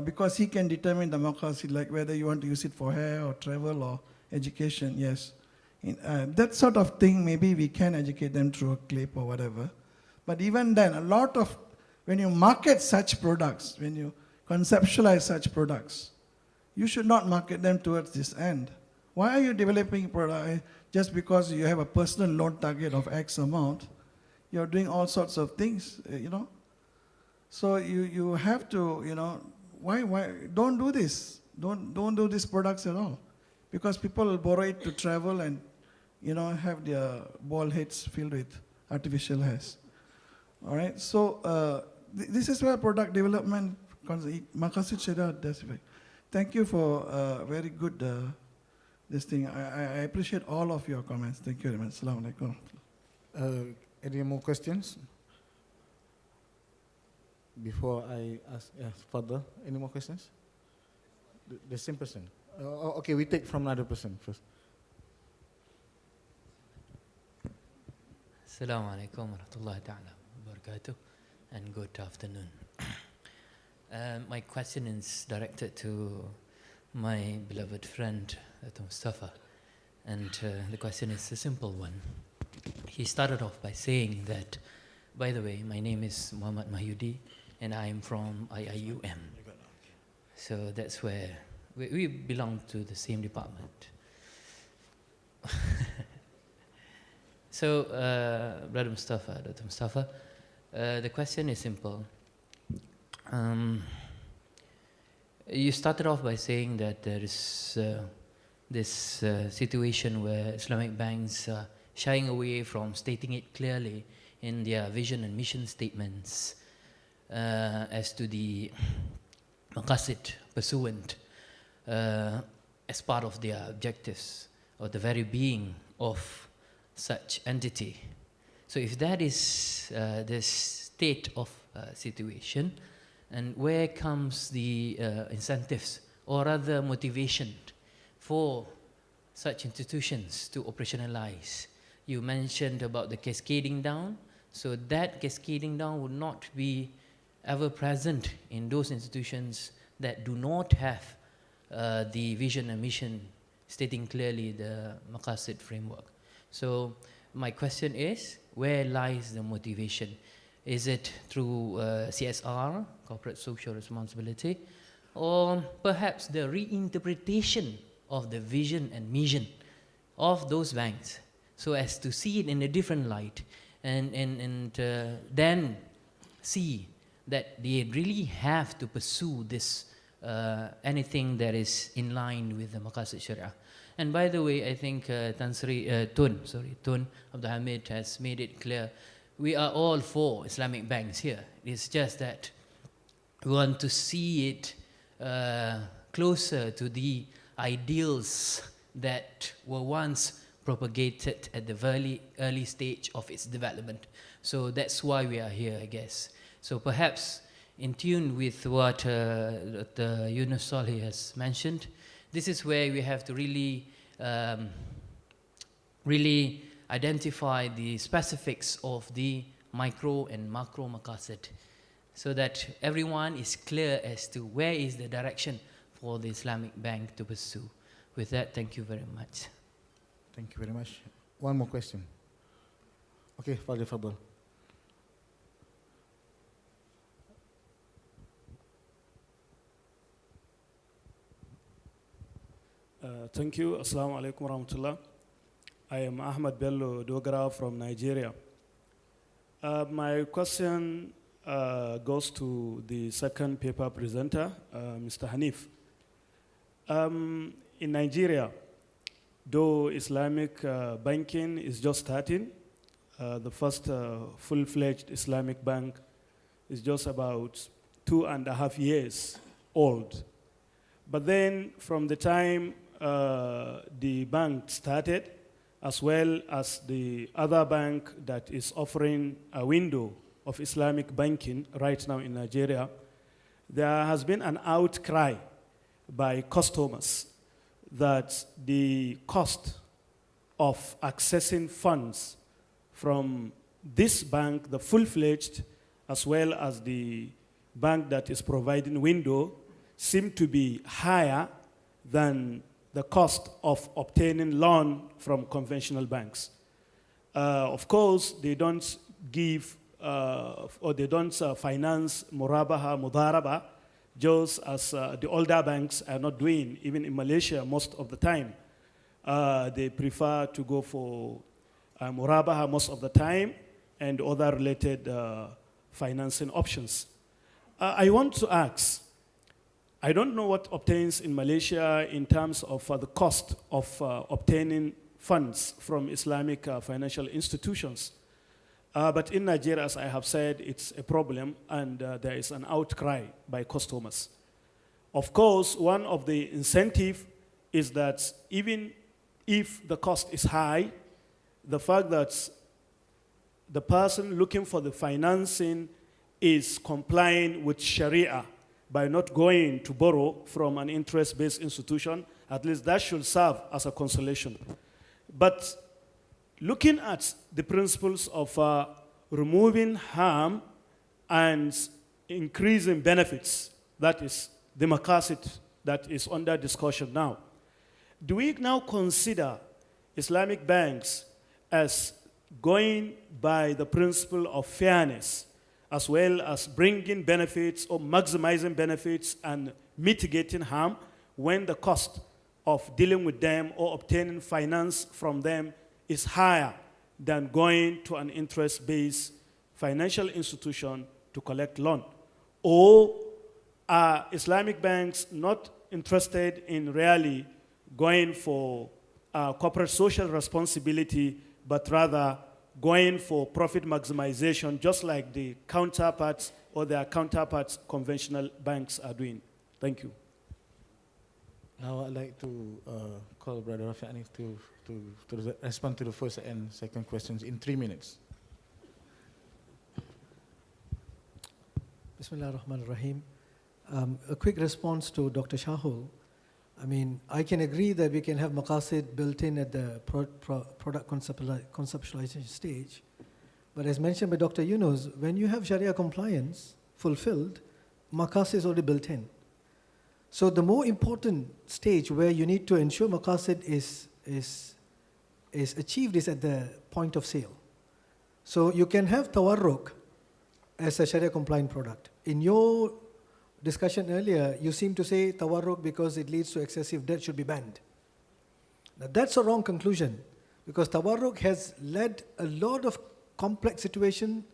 Speaker 7: because he can determine the maqasid, like whether you want to use it for hair or travel or education, yes. That sort of thing, maybe we can educate them through a clip or whatever. But even then, a lot of, when you market such products, when you conceptualize such products, you should not market them towards this end. Why are you developing product just because you have a personal loan target of X amount? You're doing all sorts of things, you know. So you have to, you know, why don't do this? Don't do these products at all, because people will borrow it to travel and, you know, have their bald heads filled with artificial hairs. All right. So this is where product development, maqasid sharia does effect. Thank you for very good this thing. I appreciate all of your comments. Thank you very much. Assalamu alaikum.
Speaker 2: Any more questions? Before I ask further, any more questions? The same person. Okay, we take from another person first.
Speaker 8: Assalamu alaikum wa rahmatullahi ta'ala wa barakatuh, and good afternoon. My question is directed to my beloved friend, Dr. Mustafa, and the question is a simple one. He started off by saying that, by the way, my name is Muhammad Mahyudi, and I am from IIUM. So that's where we belong to the same department. So, Brother Mustafa, Dr. Mustafa, the question is simple. You started off by saying that there is this situation where Islamic banks are shying away from stating it clearly in their vision and mission statements as to the maqasid pursuant as part of their objectives or the very being of such entity. So if that is the state of situation, and where comes the incentives or rather motivation for such institutions to operationalize? You mentioned about the cascading down, so that cascading down would not be ever present in those institutions that do not have the vision and mission stating clearly the Maqasid framework. So my question is, where lies the motivation? Is it through CSR, corporate social responsibility, or perhaps the reinterpretation of the vision and mission of those banks so as to see it in a different light and then see that they really have to pursue this anything that is in line with the Maqasid Sharia. And by the way, I think Tun Abdul Hamid has made it clear, we are all for Islamic banks here. It's just that we want to see it closer to the ideals that were once propagated at the very early stage of its development. So that's why we are here, I guess. So perhaps in tune with what Dr. Yunus Salih has mentioned, this is where we have to really, really identify the specifics of the micro and macro maqasid so that everyone is clear as to where is the direction for the Islamic bank to pursue. With that, thank you very much.
Speaker 2: Thank you very much. One more question. Okay, Fadil Fadl.
Speaker 9: Thank you. Assalamu alaikum warahmatullah. I am Ahmad Bello Dogara from Nigeria. My question goes to the second paper presenter, Mr. Hanif. In Nigeria, though Islamic banking is just starting, the first full-fledged Islamic bank is just about 2.5 years old. But then from the time the bank started, as well as the other bank that is offering a window of Islamic banking right now in Nigeria, there has been an outcry by customers that the cost of accessing funds from this bank, the full-fledged, as well as the bank that is providing window, seem to be higher than the cost of obtaining loan from conventional banks. Of course, they don't give or they don't finance murabaha, mudaraba, just as the older banks are not doing, even in Malaysia most of the time. They prefer to go for murabaha most of the time and other related financing options. I want to ask, I don't know what obtains in Malaysia in terms of the cost of obtaining funds from Islamic financial institutions. But in Nigeria, as I have said, it's a problem and there is an outcry by customers. Of course, one of the incentives is that even if the cost is high, the fact that the person looking for the financing is complying with Sharia by not going to borrow from an interest-based institution, at least that should serve as a consolation. But looking at the principles of removing harm and increasing benefits, that is the maqasid that is under discussion now, do we now consider Islamic banks as going by the principle of fairness, as well as bringing benefits or maximizing benefits and mitigating harm when the cost of dealing with them or obtaining finance from them is higher than going to an interest-based financial institution to collect loan? Or are Islamic banks not interested in really going for corporate social responsibility, but rather going for profit maximization, just like the counterparts or their counterparts conventional banks are doing? Thank you.
Speaker 2: Now I'd like to call Brother Rafiq to respond to the first and second questions in 3 minutes.
Speaker 4: Bismillah ar-Rahman ar-Rahim. A quick response to Dr. Shahul. I mean, I can agree that we can have maqasid built in at the product conceptualization stage. But as mentioned by Dr. Yunus, when you have Sharia compliance fulfilled, maqasid is already built in. So the more important stage where you need to ensure maqasid is achieved is at the point of sale. So you can have tawarruk as a Sharia compliant product. In your discussion earlier, you seem to say tawarruk because it leads to excessive debt should be banned. Now that's a wrong conclusion, because tawarruk has led a lot of complex situation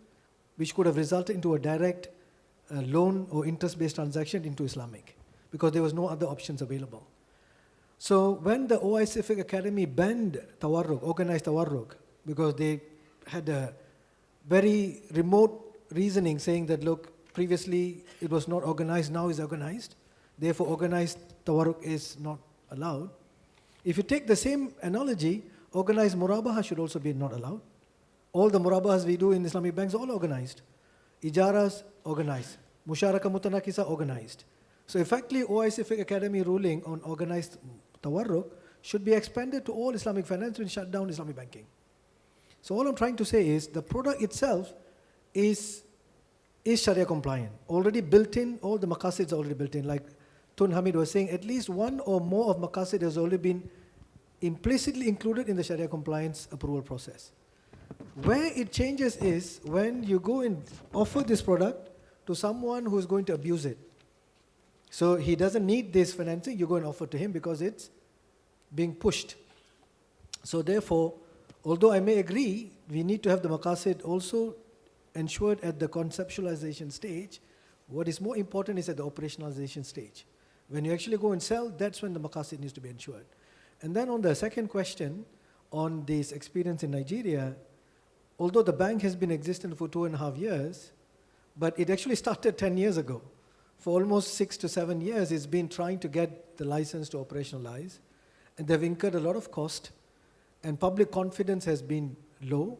Speaker 4: which could have resulted into a direct loan or interest-based transaction into Islamic, because there was no other options available. So when the OIC Academy banned tawarruk, organized tawarruk, because they had a very remote reasoning saying that, look, previously it was not organized, now it's organized, therefore organized tawarruk is not allowed. If you take the same analogy, organized murabaha should also be not allowed. All the murabahas we do in Islamic banks are all organized. Ijaras, organized. Musharaka mutanakisa, organized. So effectively, OIC Academy ruling on organized tawarruk should be expanded to all Islamic finance and shut down Islamic banking. So all I'm trying to say is the product itself is Sharia compliant, already built in, all the maqasid are already built in. Like Tun Hamid was saying, at least one or more of maqasid has already been implicitly included in the Sharia compliance approval process. Where it changes is when you go and offer this product to someone who is going to abuse it. So he doesn't need this financing, you go and offer to him because it's being pushed. So therefore, although I may agree, we need to have the maqasid also ensured at the conceptualization stage. What is more important is at the operationalization stage. When you actually go and sell, that's when the maqasid needs to be ensured. And then on the second question, on this experience in Nigeria, although the bank has been existing for 2.5 years, but it actually started 10 years ago. For almost 6 to 7 years, it's been trying to get the license to operationalize, and they've incurred a lot of cost, and public confidence has been low.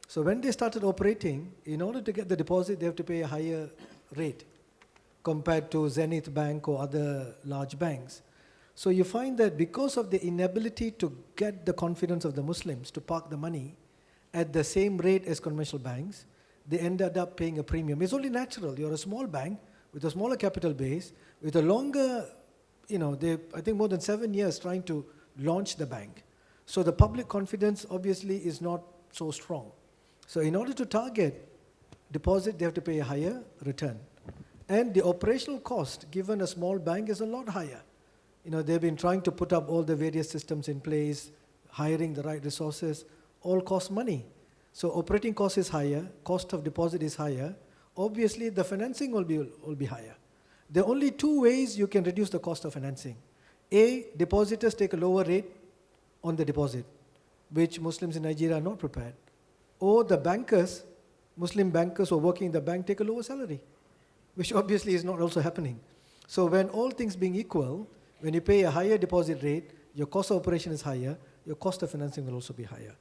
Speaker 4: So when they started operating, in order to get the deposit, they have to pay a higher rate compared to Zenith Bank or other large banks. So you find that because of the inability to get the confidence of the Muslims to park the money at the same rate as conventional banks, they ended up paying a premium. It's only natural. You're a small bank with a smaller capital base, with a longer, I think more than 7 years trying to launch the bank. So the public confidence obviously is not so strong. So in order to target deposit, they have to pay a higher return. And the operational cost, given a small bank, is a lot higher. They've been trying to put up all the various systems in place, hiring the right resources, all cost money. So operating cost is higher, cost of deposit is higher. Obviously, the financing will be higher. There are only two ways you can reduce the cost of financing. A, depositors take a lower rate on the deposit, which Muslims in Nigeria are not prepared. Or the bankers, Muslim bankers who are working in the bank, take a lower salary, which obviously is not also happening. So when all things being equal, when you pay a higher deposit rate, your cost of operation is higher, your cost of financing will also be higher.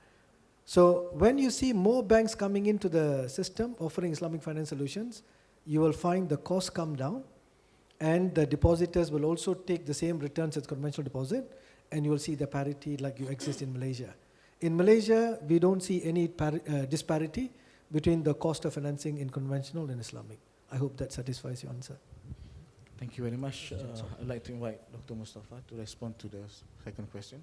Speaker 4: So when you see more banks coming into the system offering Islamic finance solutions, you will find the costs come down, and the depositors will also take the same returns as conventional deposit, and you will see the parity like you exist in Malaysia. In Malaysia, we don't see any disparity between the cost of financing in conventional and Islamic. I hope that satisfies your answer.
Speaker 2: Thank you very much. I'd like to invite Dr. Mustafa to respond to the second question.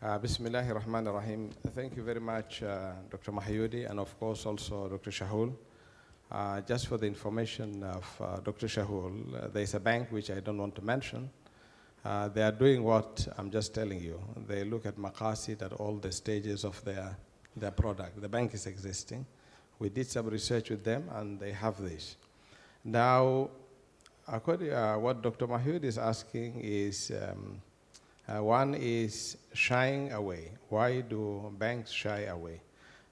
Speaker 3: Bismillahir Rahmanir Rahim. Thank you very much, Dr. Mahyudi, and of course also Dr. Shahul. Just for the information of Dr. Shahul, there is a bank which I don't want to mention. They are doing what I'm just telling you. They look at maqasid at all the stages of their product. The bank is existing. We did some research with them, and they have this. Now, according what Dr. Mahyud is asking is, one is shying away. Why do banks shy away?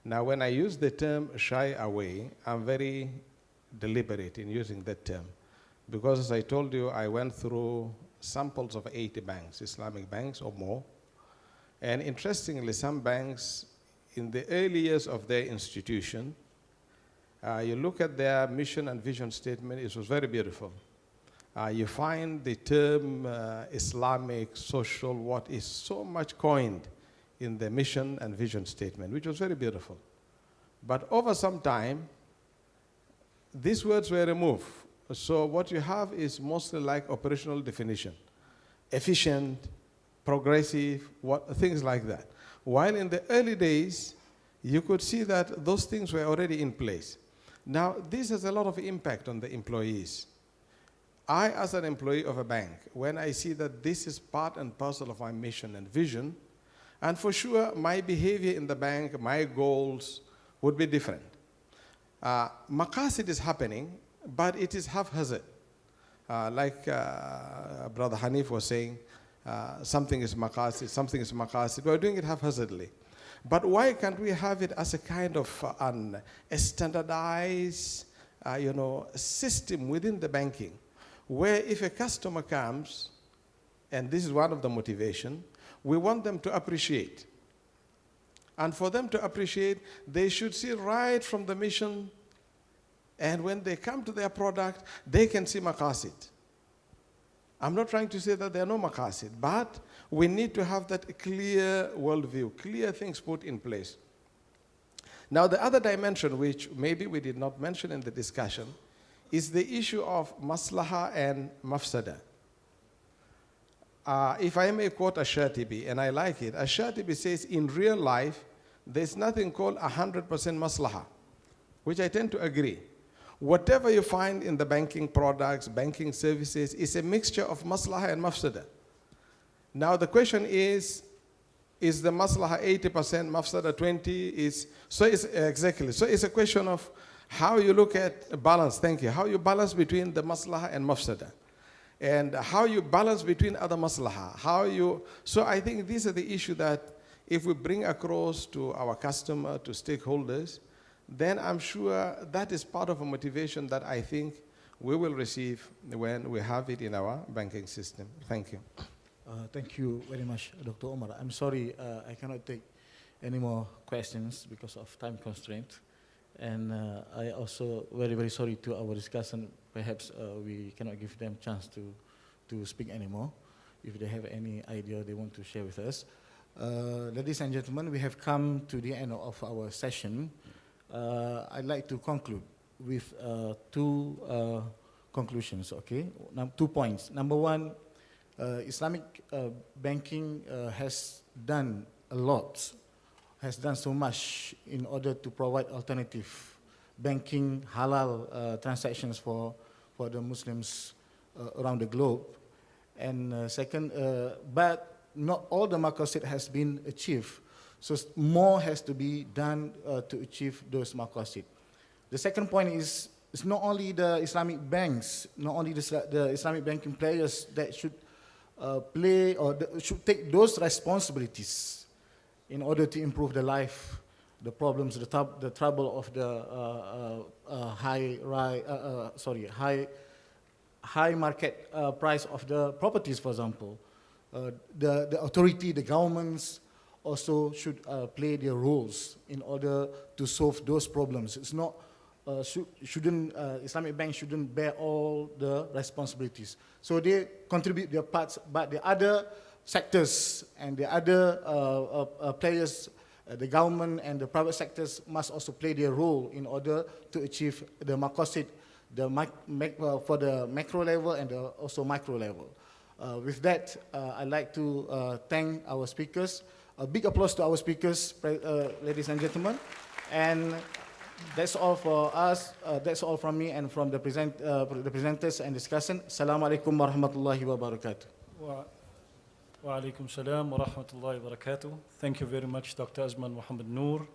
Speaker 3: Now, when I use the term shy away, I'm very deliberate in using that term, because as I told you, I went through samples of 80 banks, Islamic banks or more. And interestingly, some banks, in the early years of their institution, you look at their mission and vision statement, it was very beautiful. you find the term Islamic social what is so much coined in the mission and vision statement, which was very beautiful. But over some time, these words were removed. So what you have is mostly like operational definition, efficient, progressive, things like that. While in the early days, you could see that those things were already in place. Now, this has a lot of impact on the employees. I, as an employee of a bank, when I see that this is part and parcel of my mission and vision, and for sure, my behavior in the bank, my goals would be different. Maqasid is happening, but it is haphazard. Like Brother Hanif was saying, something is maqasid, we're doing it haphazardly. But why can't we have it as a kind of a standardized system within the banking, where if a customer comes, and this is one of the motivation, we want them to appreciate. And for them to appreciate, they should see right from the mission, and when they come to their product, they can see maqasid. I'm not trying to say that there are no maqasid, but we need to have that clear worldview, clear things put in place. Now, the other dimension, which maybe we did not mention in the discussion, is the issue of maslaha and mafsada. If I may quote Ash-Shatibi, and I like it, Ash-Shatibi says, in real life, there's nothing called 100% maslaha, which I tend to agree. Whatever you find in the banking products, banking services, is a mixture of maslaha and mafsada. Now the question is the maslaha 80%, mafsada 20? So it's a question of how you look at balance, thank you, how you balance between the maslaha and mafsada. And how you balance between other maslaha, so I think these are the issues that if we bring across to our customer, to stakeholders, then I'm sure that is part of a motivation that I think we will receive when we have it in our banking system. Thank you.
Speaker 2: Thank you very much, Dr. Omar. I'm sorry I cannot take any more questions because of time constraint. And I also very, very sorry to our discussant. Perhaps we cannot give them chance to speak anymore if they have any idea they want to share with us. Ladies and gentlemen, we have come to the end of our session. I'd like to conclude with two conclusions, okay? 2 points. Number one, Islamic banking has done a lot, has done so much in order to provide alternative banking, halal transactions for the Muslims around the globe. And second, but not all the maqasid has been achieved. So more has to be done to achieve those maqasid. The second point is it's not only the Islamic banks, not only the Islamic banking players that should play or should take those responsibilities in order to improve the life, the problems, the trouble of the high market price of the properties, for example. The authority, the governments also should play their roles in order to solve those problems. It's not, Islamic banks shouldn't bear all the responsibilities. So they contribute their parts, but the other sectors and the other players, the government and the private sectors must also play their role in order to achieve the maqasid, for the macro level and also micro level. With that, I'd like to thank our speakers. A big applause to our speakers, ladies and gentlemen. And that's all for us. That's all from me and from the presenters and discussant. Assalamu alaikum wa rahmatullahi wa barakatuh.
Speaker 1: Wa alaikum salam wa rahmatullahi wa barakatuh. Thank you very much, Dr. Azman Muhammad Noor.